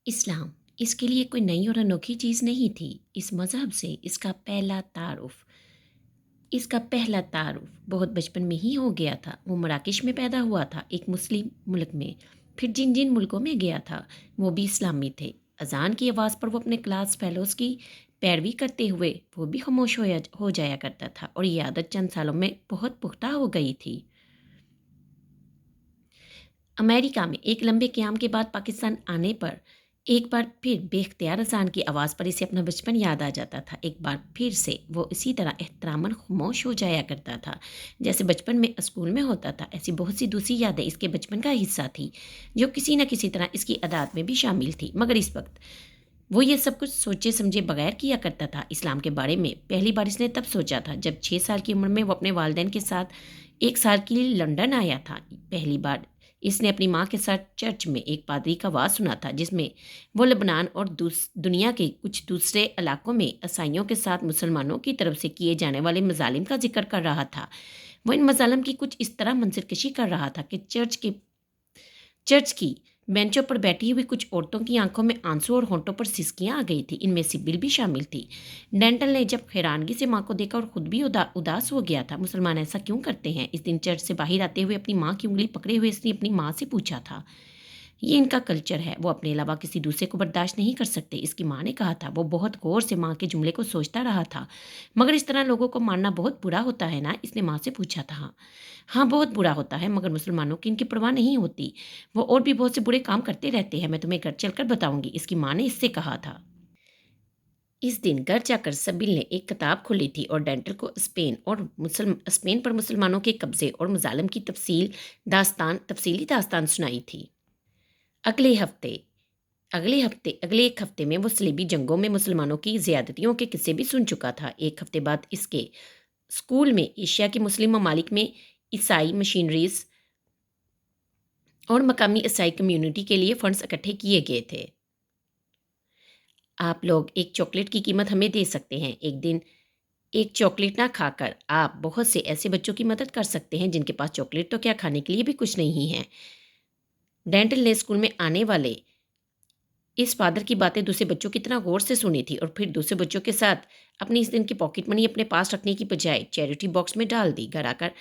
इस्लाम इसके लिए कोई नई और अनोखी चीज़ नहीं थी। इस मज़हब से इसका पहला तारुफ़ बहुत बचपन में ही हो गया था। वो मराकेश में पैदा हुआ था, एक मुस्लिम मुल्क में। फिर जिन जिन मुल्कों में गया था, वो भी इस्लामी थे। अज़ान की आवाज़ पर वो अपने क्लास फ़ेलोज़ की पैरवी करते हुए वो भी खामोश हो जाया करता था, और ये आदत चंद सालों में बहुत पुख्ता हो गई थी। अमेरिका में एक लंबे क़याम के बाद पाकिस्तान आने पर एक बार फिर बेख्तियार अज़ान की आवाज़ पर इसे अपना बचपन याद आ जाता था। एक बार फिर से वो इसी तरह एहतरामन खामोश हो जाया करता था, जैसे बचपन में स्कूल में होता था। ऐसी बहुत सी दूसरी यादें इसके बचपन का हिस्सा थी, जो किसी न किसी तरह इसकी आदत में भी शामिल थी। मगर इस वक्त वो ये सब कुछ सोचे समझे बगैर किया करता था। इस्लाम के बारे में पहली बार इसने तब सोचा था, जब 6 साल की उम्र में वो अपने वालिदैन के साथ 1 साल के लिए लंदन आया था। पहली बार इसने अपनी माँ के साथ चर्च में एक पादरी का वाज सुना था, जिसमें वो लबनान और दुनिया के कुछ दूसरे इलाकों में ईसाइयों के साथ मुसलमानों की तरफ से किए जाने वाले मजालिम का जिक्र कर रहा था। वो इन मजालिम की कुछ इस तरह मंजरकशी कर रहा था कि चर्च की बेंचों पर बैठी हुई कुछ औरतों की आंखों में आंसू और होंठों पर सिसकियां आ गई थी। इनमें सिबिल भी शामिल थी। डेंटल ने जब हैरानगी से माँ को देखा और खुद भी उदास हो गया था। मुसलमान ऐसा क्यों करते हैं? इस दिन चर्च से बाहर आते हुए अपनी माँ की उंगली पकड़े हुए इसने अपनी माँ से पूछा था। ये इनका कल्चर है, वो अपने अलावा किसी दूसरे को बर्दाश्त नहीं कर सकते, इसकी माँ ने कहा था। वो बहुत गौर से माँ के जुमले को सोचता रहा था। मगर इस तरह लोगों को मारना बहुत बुरा होता है ना? इसने माँ से पूछा था। हाँ, बहुत बुरा होता है, मगर मुसलमानों की इनकी परवाह नहीं होती। वो और भी बहुत से बुरे काम करते रहते हैं। मैं तुम्हें घर चलकर बताऊंगी, इसकी माँ ने इससे कहा था। इस दिन घर जाकर सबिल ने एक किताब खोली थी और डेंटल को स्पेन पर मुसलमानों के कब्जे और मजालम की तफसीली दास्तान सुनाई थी। अगले हफ्ते अगले एक हफ्ते में वो सलीबी जंगों में मुसलमानों की ज़्यादतियों के किस्से भी सुन चुका था। एक हफ्ते बाद इसके स्कूल में एशिया के मुस्लिम ममालिक में ईसाई मशीनरीज और मकामी ईसाई कम्युनिटी के लिए फंड्स इकट्ठे किए गए थे। आप लोग एक चॉकलेट की कीमत हमें दे सकते हैं। एक दिन एक चॉकलेट ना खाकर आप बहुत से ऐसे बच्चों की मदद कर सकते हैं जिनके पास चॉकलेट तो क्या, खाने के लिए भी कुछ नहीं है। डेंटल ने स्कूल में आने वाले इस फादर की बातें दूसरे बच्चों की तरह गौर से सुनी थी, और फिर दूसरे बच्चों के साथ अपनी इस दिन की पॉकेट मनी अपने पास रखने की बजाय चैरिटी बॉक्स में डाल दी। घर आकर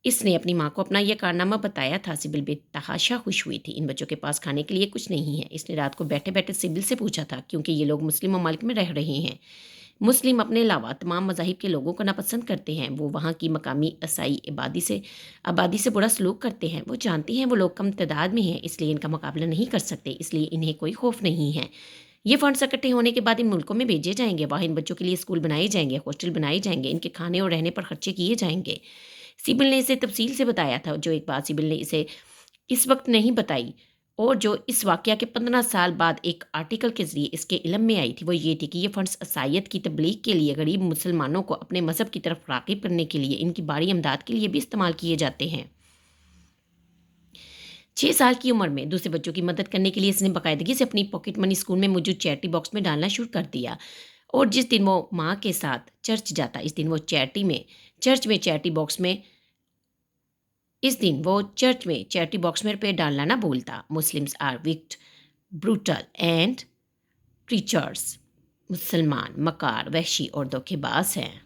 इसने अपनी माँ को अपना यह कारनामा बताया था। सिबिल बेतहाशा खुश हुई थी। इन बच्चों के पास खाने के लिए कुछ नहीं है, इसने रात को बैठे बैठे सिबिल से पूछा था, क्योंकि ये लोग मुस्लिम ममालिक में रह रहे हैं। मुस्लिम अपने अलावा तमाम मज़ाहिब के लोगों को नापसंद करते हैं। वो वहाँ की मकामी ईसाई आबादी से बुरा सलूक करते हैं। वो जानती हैं वो लोग कम तादाद में हैं, इसलिए इनका मुकाबला नहीं कर सकते, इसलिए इन्हें कोई खौफ नहीं है। ये फंड्स इकट्ठे होने के बाद इन मुल्कों में भेजे जाएंगे। वहाँ इन बच्चों के लिए स्कूल बनाए जाएंगे, हॉस्टल बनाए जाएंगे, इनके खाने और रहने पर खर्चे किए जाएंगे। सिबिल ने इसे तफसील से बताया था। जो एक बात सिबिल ने इसे इस वक्त नहीं बताई, और जो इस वाक़या के 15 साल बाद एक आर्टिकल के ज़रिए इसके इल्म में आई थी, वो ये थी कि ये फंड्स ईसाईयत की तबलीग के लिए, गरीब मुसलमानों को अपने मज़हब की तरफ राग़िब करने के लिए, इनकी बारी इमदाद के लिए भी इस्तेमाल किए जाते हैं। 6 साल की उम्र में दूसरे बच्चों की मदद करने के लिए इसने बाकायदगी से अपनी पॉकेट मनी स्कूल में मौजूद चैरिटी बॉक्स में डालना शुरू कर दिया। और जिस दिन वो माँ के साथ चर्च जाता, चर्च में चैरिटी बॉक्स में इस दिन वो चर्च में चैरिटी बॉक्स में रुपये डालना ना भूलता। Muslims are wicked, brutal and treacherous. मुसलमान मकार, वहशी और धोखेबाज हैं।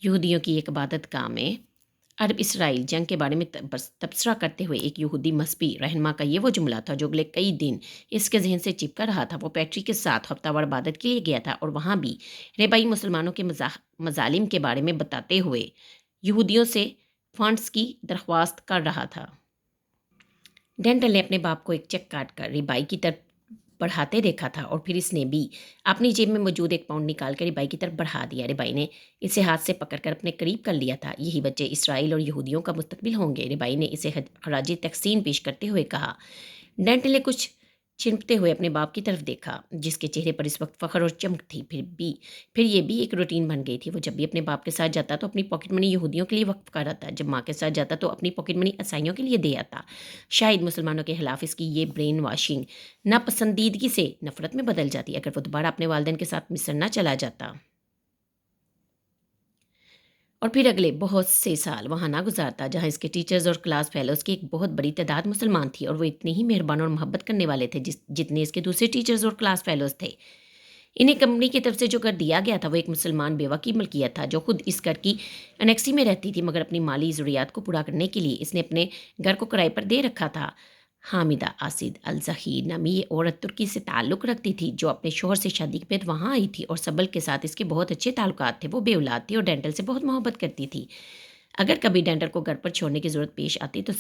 यहूदियों की एक इबादत गाह में अरब इसराइल जंग के बारे में तबसरा करते हुए एक यहूदी मसबी रहनमा का ये वो जुमला था जो अगले कई दिन इसके जहन से चिपका रहा था। वो पैट्री के साथ हफ्तावार इबादत के लिए गया था, और वहाँ भी रेबाई मुसलमानों के मजालिम के बारे में बताते हुए यहूदियों से फंड्स की दरख्वास्त कर रहा था। डेंटल ने अपने बाप को एक चेक काट कर रिबाई की तरफ बढ़ाते देखा था, और फिर इसने भी अपनी जेब में मौजूद 1 पाउंड निकाल कर रिबाई की तरफ बढ़ा दिया। रिबाई ने इसे हाथ से पकड़कर अपने करीब कर लिया था। यही बच्चे इसराइल और यहूदियों का मुस्तकबिल होंगे। रिबाई ने इसे खराज तहसीन पेश करते हुए कहा। डेंटल ने कुछ छिनकते हुए अपने बाप की तरफ देखा, जिसके चेहरे पर इस वक्त फ़ख्र और चमक थी। फिर ये भी एक रूटीन बन गई थी। वो जब भी अपने बाप के साथ जाता तो अपनी पॉकेट मनी यहूदियों के लिए वक्फ कर आता, जब माँ के साथ जाता तो अपनी पॉकेट मनी ईसाइयों के लिए दे आता। शायद मुसलमानों के खिलाफ इसकी ये ब्रेन वाशिंग नापसंदीदगी से नफरत में बदल जाती अगर वो दोबारा अपने वालिदैन के साथ मिसर ना चला जाता। اور پھر اگلے بہت سے سال وہاں نہ گزارتا جہاں اس کے ٹیچرز اور کلاس فیلوز کی ایک بہت بڑی تعداد مسلمان تھی، اور وہ اتنے ہی مہربان اور محبت کرنے والے تھے جتنے اس کے دوسرے ٹیچرز اور کلاس فیلوز تھے۔ انہیں کمپنی کی طرف سے جو گھر دیا گیا تھا وہ ایک مسلمان بیوہ کی ملکیت تھا جو خود اس گھر کی انیکسی میں رہتی تھی، مگر اپنی مالی ضروریات کو پورا کرنے کے لیے اس نے اپنے گھر کو کرائے پر دے رکھا تھا۔ حامدہ اسد الظہیر نامی یہ عورت ترکی سے تعلق رکھتی تھی جو اپنے شوہر سے شادی کے بعد وہاں آئی تھی، اور سبل کے ساتھ اس کے بہت اچھے تعلقات تھے۔ وہ بے اولاد تھی اور ڈینٹل سے بہت محبت کرتی تھی۔ اگر کبھی ڈینٹل کو گھر پر چھوڑنے کی ضرورت پیش آتی تو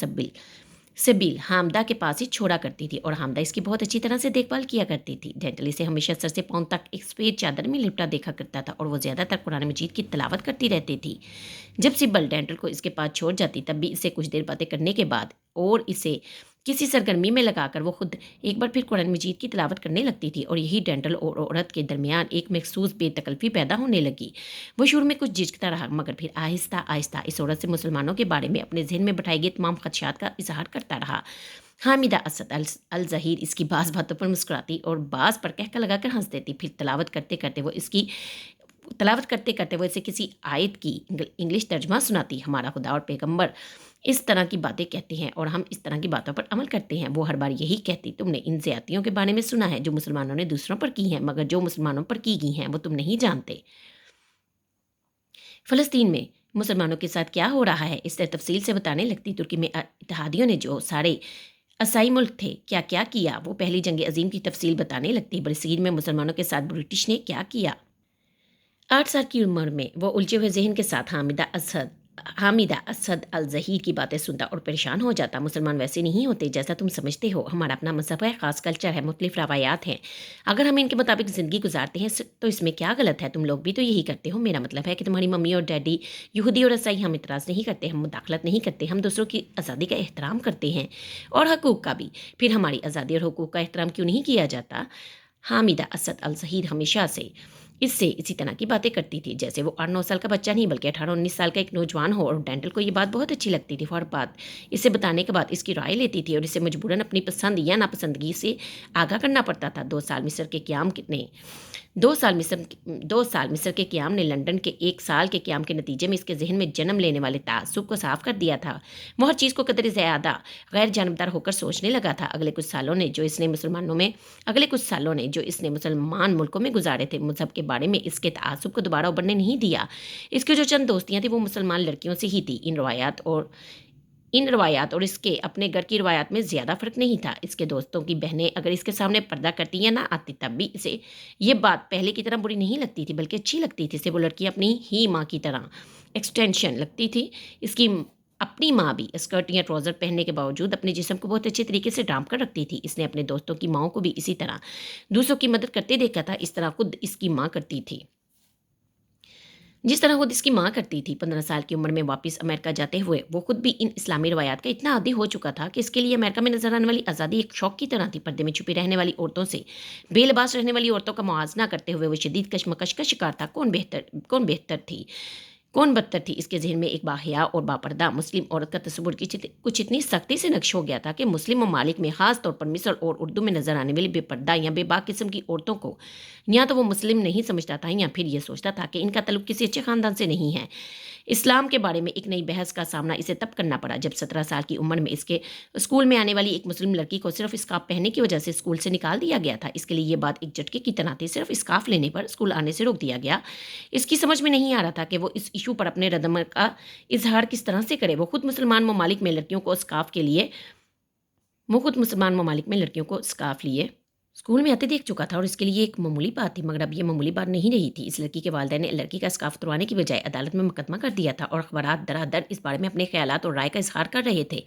سبیل حامدہ کے پاس ہی چھوڑا کرتی تھی، اور حامدہ اس کی بہت اچھی طرح سے دیکھ بھال کیا کرتی تھی۔ ڈینٹل اسے ہمیشہ سر سے پاؤں تک ایک سفید چادر میں لپٹا دیکھا کرتا تھا، اور وہ زیادہ تر قرآن مجید کی تلاوت کرتی رہتی تھی۔ جب سبل ڈینٹل کو اس کے پاس چھوڑ جاتی تب بھی اسے کچھ دیر باتیں کرنے کے بعد اور اسے کسی سرگرمی میں لگا کر وہ خود ایک بار پھر قرآن مجید کی تلاوت کرنے لگتی تھی، اور یہی ڈینٹل اور عورت کے درمیان ایک مخصوص بے تکلفی پیدا ہونے لگی۔ وہ شروع میں کچھ جھجکتا رہا، مگر پھر آہستہ آہستہ اس عورت سے مسلمانوں کے بارے میں اپنے ذہن میں بٹھائی گئی تمام خدشات کا اظہار کرتا رہا۔ حامدہ اسد الظہیر اس کی بعض باتوں پر مسکراتی اور بعض پر کہکا لگا کر ہنس دیتی۔ پھر تلاوت کرتے کرتے وہ اسے کسی آیت کی انگلش ترجمہ سناتی۔ ہمارا خدا اور پیغمبر اس طرح کی باتیں کہتے ہیں اور ہم اس طرح کی باتوں پر عمل کرتے ہیں۔ وہ ہر بار یہی کہتی، تم نے ان زیادتیوں کے بارے میں سنا ہے جو مسلمانوں نے دوسروں پر کی ہیں، مگر جو مسلمانوں پر کی گئی ہیں وہ تم نہیں جانتے۔ فلسطین میں مسلمانوں کے ساتھ کیا ہو رہا ہے اس سے تفصیل سے بتانے لگتی۔ ترکی میں اتحادیوں نے جو سارے عیسائی ملک تھے کیا کیا کیا، وہ پہلی جنگ عظیم کی تفصیل بتانے لگتی۔ برصغیر میں مسلمانوں کے ساتھ برٹش نے کیا کیا۔ 8 سال کی عمر میں وہ الجھے ہوئے ذہن کے ساتھ حامدہ اسد الظہیر کی باتیں سنتا اور پریشان ہو جاتا۔ مسلمان ویسے نہیں ہوتے جیسا تم سمجھتے ہو، ہمارا اپنا مذہب ہے، خاص کلچر ہے، مختلف روایات ہیں، اگر ہم ان کے مطابق زندگی گزارتے ہیں تو اس میں کیا غلط ہے؟ تم لوگ بھی تو یہی کرتے ہو۔ میرا مطلب ہے کہ تمہاری ممی اور ڈیڈی یہودی اور عیسائی، ہم اعتراض نہیں کرتے، ہم مداخلت نہیں کرتے، ہم دوسروں کی آزادی کا احترام کرتے ہیں اور حقوق کا بھی۔ پھر ہماری آزادی اور حقوق کا احترام کیوں نہیں کیا جاتا؟ حامدہ اسد الظہیر ہمیشہ سے اسی طرح کی باتیں کرتی تھی جیسے وہ 8-9 سال کا بچہ نہیں بلکہ 18-19 سال کا ایک نوجوان ہو، اور ڈینٹل کو یہ بات بہت اچھی لگتی تھی۔ ہر بات اسے بتانے کے بعد اس کی رائے لیتی تھی اور اسے مجبوراً اپنی پسند یا ناپسندگی سے آگاہ کرنا پڑتا تھا۔ 2 سال مصر کے قیام نے لندن کے 1 سال کے قیام کے نتیجے میں اس کے ذہن میں جنم لینے والے تعصب کو صاف کر دیا تھا۔ وہ ہر چیز کو قدر زیادہ غیر جانبدار ہو کر سوچنے لگا تھا۔ اگلے کچھ سالوں نے جو اس نے مسلمان ملکوں میں گزارے تھے مذہب کے بارے میں اس کے تعصب کو دوبارہ ابھرنے نہیں دیا۔ اس کے جو چند دوستیاں تھیں وہ مسلمان لڑکیوں سے ہی تھی۔ ان روایات اور اس کے اپنے گھر کی روایات میں زیادہ فرق نہیں تھا۔ اس کے دوستوں کی بہنیں اگر اس کے سامنے پردہ کرتی یا نہ آتی تب بھی اسے یہ بات پہلے کی طرح بری نہیں لگتی تھی بلکہ اچھی لگتی تھی۔ اسے وہ لڑکی اپنی ہی ماں کی طرح ایکسٹینشن لگتی تھی۔ اس کی اپنی ماں بھی اسکرٹ یا ٹراؤزر پہننے کے باوجود اپنے جسم کو بہت اچھے طریقے سے ڈھانپ کر رکھتی تھی۔ اس نے اپنے دوستوں کی ماؤں کو بھی اسی طرح دوسروں کی مدد کرتے دیکھا تھا اس طرح خود اس کی ماں کرتی تھی، جس طرح خود اس کی ماں کرتی تھی۔ 15 سال کی عمر میں واپس امریکہ جاتے ہوئے وہ خود بھی ان اسلامی روایات کا اتنا عادی ہو چکا تھا کہ اس کے لیے امریکہ میں نظر آنے والی آزادی ایک شوق کی طرح تھی۔ پردے میں چھپی رہنے والی عورتوں سے بے لباس رہنے والی عورتوں کا موازنہ کرتے ہوئے وہ شدید کشمکش کا شکار تھا۔ کون بدتر تھی؟ اس کے ذہن میں ایک باحیا اور باپردہ مسلم عورت کا تصور کچھ اتنی سختی سے نقش ہو گیا تھا کہ مسلم ممالک میں خاص طور پر مصر اور اردو میں نظر آنے والی بے پردہ یا بے باک قسم کی عورتوں کو یا تو وہ مسلم نہیں سمجھتا تھا یا پھر یہ سوچتا تھا کہ ان کا تعلق کسی اچھے خاندان سے نہیں ہے۔ اسلام کے بارے میں ایک نئی بحث کا سامنا اسے تب کرنا پڑا جب 17 سال کی عمر میں اس کے اسکول میں آنے والی ایک مسلم لڑکی کو صرف اسکارف پہننے کی وجہ سے اسکول سے نکال دیا گیا تھا۔ اس کے لیے یہ بات ایک جھٹکے کی طرح تھی۔ صرف اسکارف لینے پر اسکول آنے سے روک دیا گیا۔ اس کی سمجھ میں نہیں آ رہا تھا کہ وہ اس ایشو پر اپنے ردعمل کا اظہار کس طرح سے کرے۔ وہ خود مسلمان ممالک میں لڑکیوں کو اسکارف لیے اسکول میں آتے دیکھ چکا تھا اور اس کے لیے ایک معمولی بات تھی، مگر اب یہ معمولی بات نہیں رہی تھی۔ اس لڑکی کے والدین نے لڑکی کا اسکارف اتروانے کی بجائے عدالت میں مقدمہ کر دیا تھا اور اخبارات درادر اس بارے میں اپنے خیالات اور رائے کا اظہار کر رہے تھے۔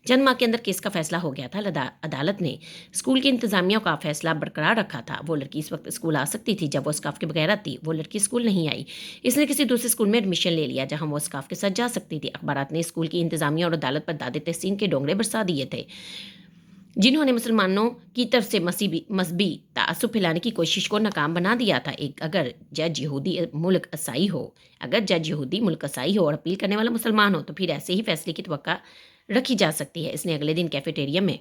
چند ماہ کے اندر کیس کا فیصلہ ہو گیا تھا۔ عدالت نے اسکول کی انتظامیہ کا فیصلہ برقرار رکھا تھا۔ وہ لڑکی اس وقت اسکول آ سکتی تھی جب وہ اسکارف کے بغیر آتی۔ وہ لڑکی اسکول نہیں آئی۔ اس نے کسی دوسرے اسکول میں ایڈمیشن لے لیا جہاں وہ اسکارف کے ساتھ جا سکتی تھی۔ اخبارات نے اسکول کی انتظامیہ اور عدالت پر داد تحسین کے ڈونگرے برسا دیے تھے جنہوں نے مسلمانوں کی طرف سے مذہبی تعصب پھیلانے کی کوشش کو ناکام بنا دیا تھا۔ اگر جج یہودی ملک عیسائی ہو اور اپیل کرنے والا مسلمان ہو تو پھر ایسے ہی فیصلے کی توقع رکھی جا سکتی ہے۔ اس نے اگلے دن کیفیٹیریا میں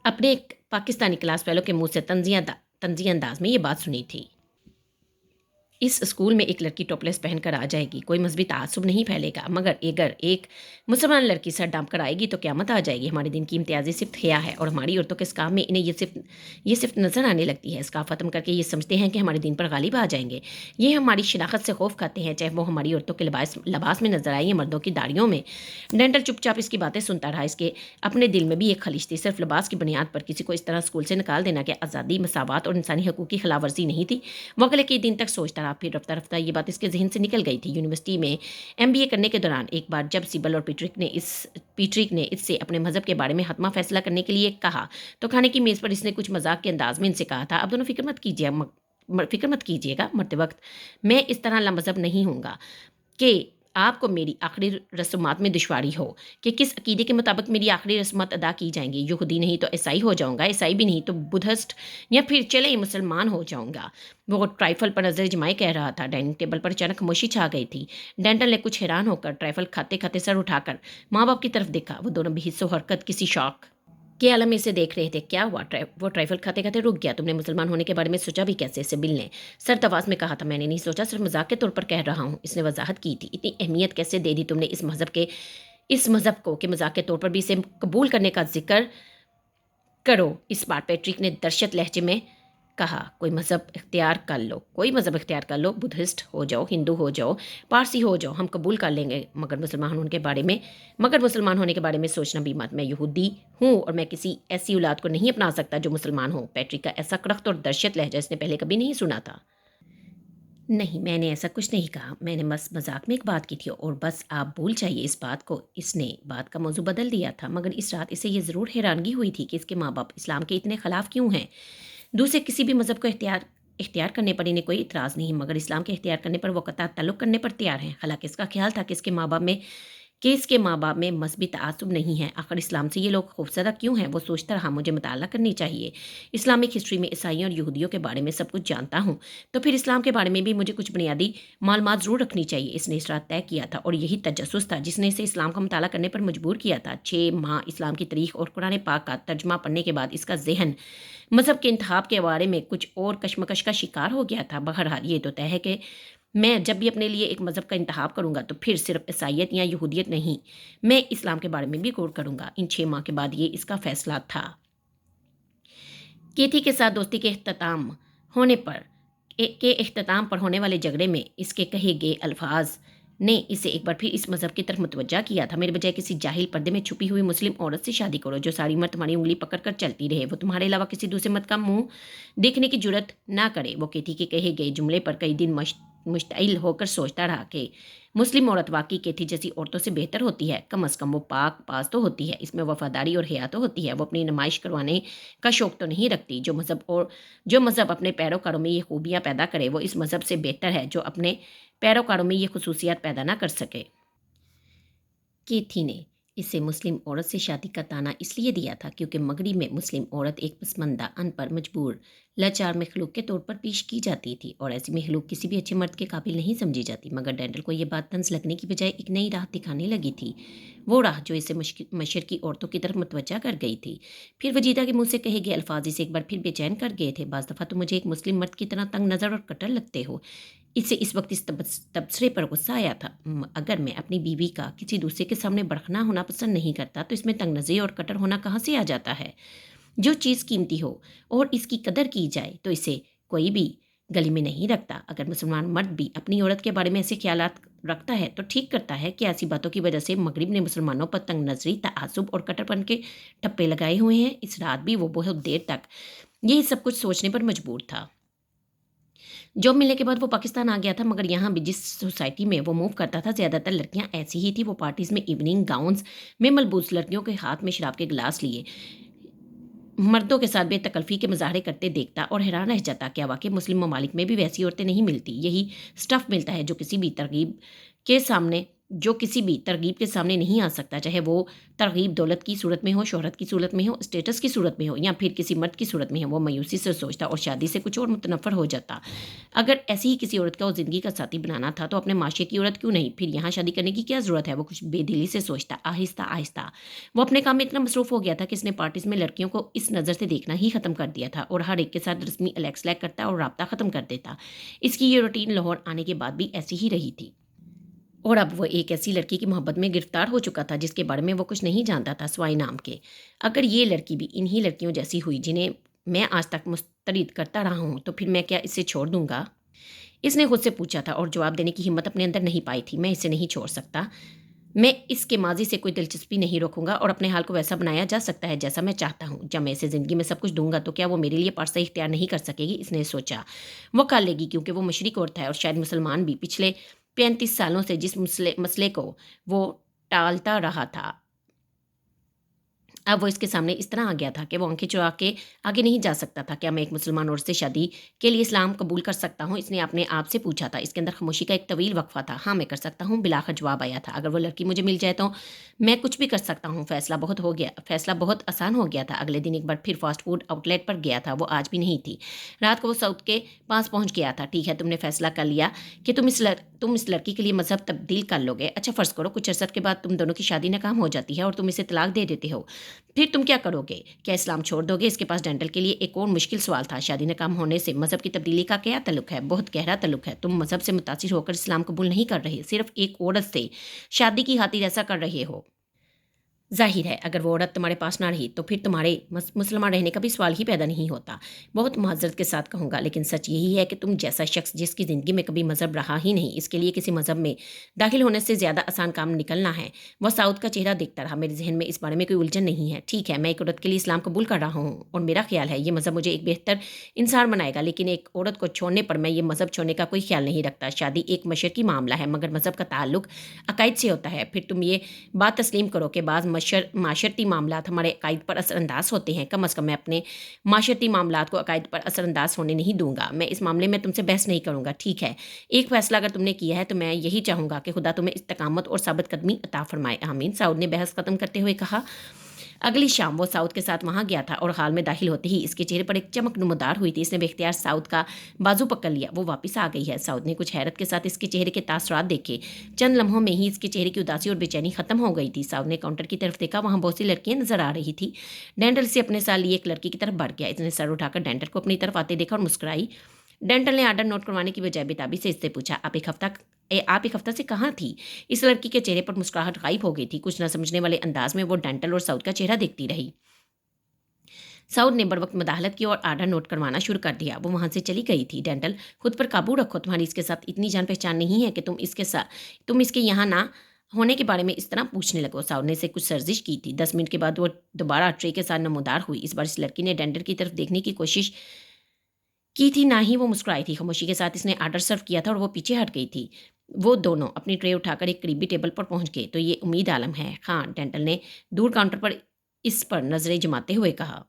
اپنے ایک پاکستانی کلاس فیلو کے منہ سے طنزیہ انداز میں یہ بات سنی تھی۔ اس اسکول میں ایک لڑکی ٹاپلیس پہن کر آ جائے گی، کوئی مذہبی تعصب نہیں پھیلے گا، مگر اگر ایک مسلمان لڑکی سر ڈانپ کر آئے گی تو قیامت آ جائے گی۔ ہمارے دین کی امتیازی صفت حیا ہے، اور ہماری عورتوں کے اس کام میں انہیں یہ صفت نظر آنے لگتی ہے۔ اس کا ختم کر کے یہ سمجھتے ہیں کہ ہمارے دین پر غالب آ جائیں گے۔ یہ ہماری شناخت سے خوف کھاتے ہیں، چاہے وہ ہماری عورتوں کے لباس میں نظر آئے یا مردوں کی داڑھیوں میں۔ ڈینٹل چپ چاپ اس کی باتیں سنتا رہا۔ اس کے اپنے دل میں بھی ایک خلیج تھی، صرف لباس کی بنیاد پر کسی کو اس طرح اسکول سے نکال دینا کہ آزادی، مساوات اور انسانی حقوق کی خلاف ورزی نہیں تھی۔ وہ اگلے کئی دن تک سوچتا رہا، پھر رفتہ رفتہ یہ بات اس کے ذہن سے نکل گئی تھی۔ یونیورسٹی میں MBA کرنے کے دوران ایک بار جب سیبل اور پیٹرک نے اس سے اپنے مذہب کے بارے میں حتمی فیصلہ کرنے کے لیے کہا تو کھانے کی میز پر اس نے کچھ مذاق کے انداز میں ان سے کہا تھا، اب دونوں فکر مت کیجیے گا، مرتے وقت میں اس طرح لامذہب نہیں ہوں گا کہ آپ کو میری آخری رسومات میں دشواری ہو کہ کس عقیدے کے مطابق میری آخری رسومات ادا کی جائیں گی۔ یہودی نہیں تو عیسائی ہو جاؤں گا، عیسائی بھی نہیں تو بدھسٹ، یا پھر چلے مسلمان ہو جاؤں گا۔ وہ ٹرائفل پر نظر جمائے کہہ رہا تھا۔ ڈائننگ ٹیبل پر اچانک خاموشی چھا گئی تھی۔ ڈینٹل نے کچھ حیران ہو کر ٹرائفل کھاتے کھاتے سر اٹھا کر ماں باپ کی طرف دیکھا۔ وہ دونوں بھی حص و حرکت کسی شوق کے عالم میں اسے دیکھ رہے تھے۔ کیا ہوا؟ وہ ٹرائفل کھاتے کھاتے رک گیا۔ تم نے مسلمان ہونے کے بارے میں سوچا بھی کیسے؟ سبل نے سرد آواز میں کہا تھا۔ میں نے نہیں سوچا، صرف مذاق کے طور پر کہہ رہا ہوں، اس نے وضاحت کی تھی۔ اتنی اہمیت کیسے دے دی تم نے اس مذہب کو کہ مذاق کے طور پر بھی اسے قبول کرنے کا ذکر کرو؟ اس بار پیٹرک نے درشت لہجے میں کہا، کوئی مذہب اختیار کر لو، بدھسٹ ہو جاؤ، ہندو ہو جاؤ، پارسی ہو جاؤ، ہم قبول کر لیں گے، مگر مسلمان ہونے کے بارے میں سوچنا بھی مت۔ میں یہودی ہوں اور میں کسی ایسی اولاد کو نہیں اپنا سکتا جو مسلمان ہو۔ پیٹرک کا ایسا کڑک اور درشت لہجہ اس نے پہلے کبھی نہیں سنا تھا۔ نہیں، میں نے ایسا کچھ نہیں کہا، میں نے بس مذاق میں ایک بات کی تھی، اور بس آپ بھول جائیے اس بات کو۔ اس نے بات کا موضوع بدل دیا تھا، مگر اس رات اسے یہ ضرور حیرانگی ہوئی تھی کہ اس کے ماں باپ اسلام کے اتنے خلاف کیوں ہیں۔ دوسرے کسی بھی مذہب کو اختیار کرنے پر انہیں کوئی اعتراض نہیں، مگر اسلام کے اختیار کرنے پر وہ قطع تعلق کرنے پر تیار ہیں۔ حالانکہ اس کا خیال تھا کہ اس کے ماں باپ میں مذہبی تعصب نہیں ہے۔ آخر اسلام سے یہ لوگ خوفزدہ کیوں ہیں؟ وہ سوچتا رہا، مجھے مطالعہ کرنی چاہیے۔ اسلامک ہسٹری میں عیسائیوں اور یہودیوں کے بارے میں سب کچھ جانتا ہوں، تو پھر اسلام کے بارے میں بھی مجھے کچھ بنیادی معلومات ضرور رکھنی چاہیے۔ اس نے اس رات طے کیا تھا، اور یہی تجسس تھا جس نے اسے اسلام کا مطالعہ کرنے پر مجبور کیا تھا۔ 6 ماہ اسلام کی تاریخ اور قرآن پاک کا ترجمہ پڑھنے کے بعد اس کا ذہن مذہب کے انتخاب کے بارے میں کچھ اور کشمکش کا شکار ہو گیا تھا۔ بہرحال یہ تو طے ہے کہ میں جب بھی اپنے لیے ایک مذہب کا انتخاب کروں گا تو پھر صرف عیسائیت یا یہودیت نہیں، میں اسلام کے بارے میں بھی غور کروں گا۔ ان 6 ماہ کے بعد یہ اس کا فیصلہ تھا۔ کیتھی کے ساتھ دوستی کے اختتام پر ہونے والے جھگڑے میں اس کے کہے گئے الفاظ نے اسے ایک بار پھر اس مذہب کی طرف متوجہ کیا تھا۔ میرے بجائے کسی جاہل پردے میں چھپی ہوئی مسلم عورت سے شادی کرو جو ساری عمر تمہاری انگلی پکڑ کر چلتی رہے، وہ تمہارے علاوہ کسی دوسرے مت کا منہ دیکھنے کی جرت نہ کرے۔ وہ کیتھی کے کہے گئے جملے پر کئی دن مشتعل ہو کر سوچتا رہا کہ مسلم عورت واقعی کیتھی جیسی عورتوں سے بہتر ہوتی ہے، کم از کم وہ پاک پاس تو ہوتی ہے، اس میں وفاداری اور حیا تو ہوتی ہے، وہ اپنی نمائش کروانے کا شوق تو نہیں رکھتی۔ جو مذہب اپنے پیروکاروں میں یہ خوبیاں پیدا کرے وہ اس مذہب سے بہتر ہے جو اپنے پیروکاروں میں یہ خصوصیات پیدا نہ کر سکے۔ کیتھی نے اسے مسلم عورت سے شادی کا طعنہ اس لیے دیا تھا کیونکہ مغرب میں مسلم عورت ایک پسماندہ، ان پڑھ، مجبور، لاچار مخلوق کے طور پر پیش کی جاتی تھی، اور ایسی مخلوق کسی بھی اچھے مرد کے قابل نہیں سمجھی جاتی۔ مگر ڈینٹل کو یہ بات طنز لگنے کی بجائے ایک نئی راہ دکھانے لگی تھی، وہ راہ جو اسے مشرقی عورتوں کی طرف متوجہ کر گئی تھی۔ پھر وجیدہ کے منہ سے کہے گئے الفاظ اسے ایک بار پھر بے چین کر گئے تھے۔ بعض دفعہ تم مجھے ایک مسلم مرد کی طرح تنگ نظر اور کٹر لگتے ہو۔ اسے اس وقت اس تبصرے پر غصہ آیا تھا۔ اگر میں اپنی بیوی کا کسی دوسرے کے سامنے بڑھنا ہونا پسند نہیں کرتا تو اس میں تنگ نظری اور کٹر ہونا کہاں سے آ جاتا ہے؟ جو چیز قیمتی ہو اور اس کی قدر کی جائے تو اسے کوئی بھی گلی میں نہیں رکھتا۔ اگر مسلمان مرد بھی اپنی عورت کے بارے میں ایسے خیالات رکھتا ہے تو ٹھیک کرتا ہے کہ ایسی باتوں کی وجہ سے مغرب نے مسلمانوں پر تنگ نظری، تعصب اور کٹر پن کے ٹھپے لگائے ہوئے ہیں۔ اس رات بھی وہ بہت دیر تک یہی سب کچھ سوچنے پر مجبور تھا۔ جاب ملنے کے بعد وہ پاکستان آ گیا تھا، مگر یہاں بھی جس سوسائٹی میں وہ موو کرتا تھا زیادہ تر لڑکیاں ایسی ہی تھیں۔ وہ پارٹیز میں ایوننگ گاؤنز میں ملبوس لڑکیوں کے ہاتھ میں شراب کے گلاس لیے مردوں کے ساتھ بے تکلفی کے مظاہرے کرتے دیکھتا اور حیران رہ جاتا کہ واقعی مسلم ممالک میں بھی ویسی عورتیں نہیں ملتی، یہی سٹف ملتا ہے جو کسی بھی ترغیب کے سامنے جو کسی بھی ترغیب کے سامنے نہیں آ سکتا، چاہے وہ ترغیب دولت کی صورت میں ہو، شہرت کی صورت میں ہو، اسٹیٹس کی صورت میں ہو یا پھر کسی مرد کی صورت میں ہو، وہ مایوسی سے سوچتا اور شادی سے کچھ اور متنفر ہو جاتا۔ اگر ایسی ہی کسی عورت کا وہ زندگی کا ساتھی بنانا تھا تو اپنے معاشرے کی عورت کیوں نہیں؟ پھر یہاں شادی کرنے کی کیا ضرورت ہے؟ وہ کچھ بے دلی سے سوچتا۔ آہستہ آہستہ وہ اپنے کام میں اتنا مصروف ہو گیا تھا کہ اس نے پارٹیز میں لڑکیوں کو اس نظر سے دیکھنا ہی ختم کر دیا تھا اور ہر ایک کے ساتھ رسمی الیکس لیک کرتا اور رابطہ ختم کر دیتا۔ اس کی یہ روٹین لاہور آنے کے بعد بھی ایسی ہی رہی تھی، اور اب وہ ایک ایسی لڑکی کی محبت میں گرفتار ہو چکا تھا جس کے بارے میں وہ کچھ نہیں جانتا تھا سوائے نام کے۔ اگر یہ لڑکی بھی انہی لڑکیوں جیسی ہوئی جنہیں میں آج تک مسترد کرتا رہا ہوں تو پھر میں کیا اسے چھوڑ دوں گا؟ اس نے خود سے پوچھا تھا اور جواب دینے کی ہمت اپنے اندر نہیں پائی تھی۔ میں اسے نہیں چھوڑ سکتا، میں اس کے ماضی سے کوئی دلچسپی نہیں رکھوں گا اور اپنے حال کو ویسا بنایا جا سکتا ہے جیسا میں چاہتا ہوں۔ جب میں اسے زندگی میں سب کچھ دوں گا تو کیا وہ میرے لیے پارسا اختیار نہیں کر سکے گی؟ اس نے سوچا۔ وہ کر لے گی کیونکہ وہ مشرق عورت ہے اور شاید مسلمان بھی۔ پچھلے 35 سالوں سے جس مسئلے کو وہ ٹالتا رہا تھا اب وہ اس کے سامنے اس طرح آ گیا تھا کہ وہ آنکھیں چرا کے آگے نہیں جا سکتا تھا۔ کیا میں ایک مسلمان عورت سے شادی کے لیے اسلام قبول کر سکتا ہوں؟ اس نے اپنے آپ سے پوچھا تھا۔ اس کے اندر خاموشی کا ایک طویل وقفہ تھا۔ ہاں میں کر سکتا ہوں، بالآخر جواب آیا تھا۔ اگر وہ لڑکی مجھے مل جائے تو میں کچھ بھی کر سکتا ہوں۔ فیصلہ بہت آسان ہو گیا تھا۔ اگلے دن ایک بار پھر فاسٹ فوڈ آؤٹ لیٹ پر گیا تھا۔ وہ آج بھی نہیں تھی۔ رات کو وہ سعود کے پاس پہنچ گیا تھا۔ ٹھیک ہے، تم نے فیصلہ کر لیا کہ تم اس لڑکی کے لیے مذہب تبدیل کر لو گے۔ اچھا فرض کرو کچھ عرصہ کے بعد تم دونوں کی شادی ناکام ہو جاتی ہے اور تم اسے طلاق دے دیتے ہو، پھر تم کیا کرو گے؟ کیا اسلام چھوڑ دو گے؟ اس کے پاس ڈینٹل کے لیے ایک اور مشکل سوال تھا۔ شادی ناکام ہونے سے مذہب کی تبدیلی کا کیا تعلق ہے؟ بہت گہرا تعلق ہے۔ تم مذہب سے متاثر ہو کر اسلام قبول نہیں کر رہے، صرف ایک عورت سے شادی کی خاطر ایسا کر رہے ہو۔ ظاہر ہے اگر وہ عورت تمہارے پاس نہ رہی تو پھر تمہارے مسلمان رہنے کا بھی سوال ہی پیدا نہیں ہوتا۔ بہت معذرت کے ساتھ کہوں گا لیکن سچ یہی ہے کہ تم جیسا شخص جس کی زندگی میں کبھی مذہب رہا ہی نہیں، اس کے لیے کسی مذہب میں داخل ہونے سے زیادہ آسان کام نکلنا ہے۔ وہ سعود کا چہرہ دیکھتا رہا۔ میرے ذہن میں اس بارے میں کوئی الجھن نہیں ہے۔ ٹھیک ہے، میں ایک عورت کے لیے اسلام قبول کر رہا ہوں اور میرا خیال ہے یہ مذہب مجھے ایک بہتر انسان بنائے گا، لیکن ایک عورت کو چھوڑنے پر میں یہ مذہب چھوڑنے کا کوئی خیال نہیں رکھتا۔ شادی ایک مشرقی معاملہ ہے مگر مذہب کا تعلق عقائد سے ہوتا ہے۔ پھر تم یہ بات تسلیم کرو کہ بعض معاشرتی معاملات ہمارے عقائد پر اثر انداز ہوتے ہیں۔ کم از کم میں اپنے معاشرتی معاملات کو عقائد پر اثر انداز ہونے نہیں دوں گا۔ میں اس معاملے میں تم سے بحث نہیں کروں گا، ٹھیک ہے؟ ایک فیصلہ اگر تم نے کیا ہے تو میں یہی چاہوں گا کہ خدا تمہیں استقامت اور ثابت قدمی عطا فرمائے، آمین۔ سعود نے بحث ختم کرتے ہوئے کہا۔ اگلی شام وہ سعود کے ساتھ وہاں گیا تھا اور حال میں داخل ہوتے ہی اس کے چہرے پر ایک چمک نمودار ہوئی تھی۔ اس نے بے اختیار سعود کا بازو پکڑ لیا۔ وہ واپس آ گئی ہے۔ سعود نے کچھ حیرت کے ساتھ اس کے چہرے کے تاثرات دیکھے۔ چند لمحوں میں ہی اس کے چہرے کی اداسی اور بے چینی ختم ہو گئی تھی۔ سعود نے کاؤنٹر کی طرف دیکھا، وہاں بہت سی لڑکیاں نظر آ رہی تھی۔ ڈینٹل سے اپنے ساتھ لیے ایک لڑکی کی طرف بڑھ گیا۔ اس نے سر اٹھا کر ڈینٹل کو اپنی طرف آتے دیکھا اور مسکرائی۔ ڈینٹل نے آرڈر نوٹ کروانے کی بجائے بےتابی سے اس سے پوچھا، آپ ایک ہفتہ سے کہاں تھی؟ اس لڑکی کے چہرے پر مسکراہٹ غائب ہو گئی تھی۔ کچھ نہ سمجھنے والے انداز میں وہ ڈینٹل اور سعود کا چہرہ دیکھتی رہی۔ سعود نے بر وقت مداخلت کی اور آرڈر نوٹ کروانا شروع کر دیا۔ وہ وہاں سے چلی گئی تھی۔ ڈینٹل خود پر قابو رکھو، تمہاری اس کے ساتھ اتنی جان پہچان نہیں ہے کہ تم اس کے یہاں نہ ہونے کے بارے میں اس طرح پوچھنے لگو۔ سعود نے سے کچھ سرزش کی تھی۔ 10 منٹ کے بعد وہ دوبارہ ٹرے کے ساتھ نمودار ہوئی۔ اس بار اس لڑکی نے ڈینٹل کی طرف دیکھنے کی کوشش کی تھی، نہ ہی وہ مسکرائی تھی۔ خاموشی کے ساتھ اس نے آرڈر سرو کیا تھا اور وہ پیچھے ہٹ گئی تھی۔ وہ دونوں اپنی ٹرے اٹھا کر ایک قریبی ٹیبل پر پہنچ گئے۔ تو یہ امید عالم ہے؟ ہاں، ڈینٹل نے دور کاؤنٹر پر اس پر نظریں جماتے ہوئے کہا۔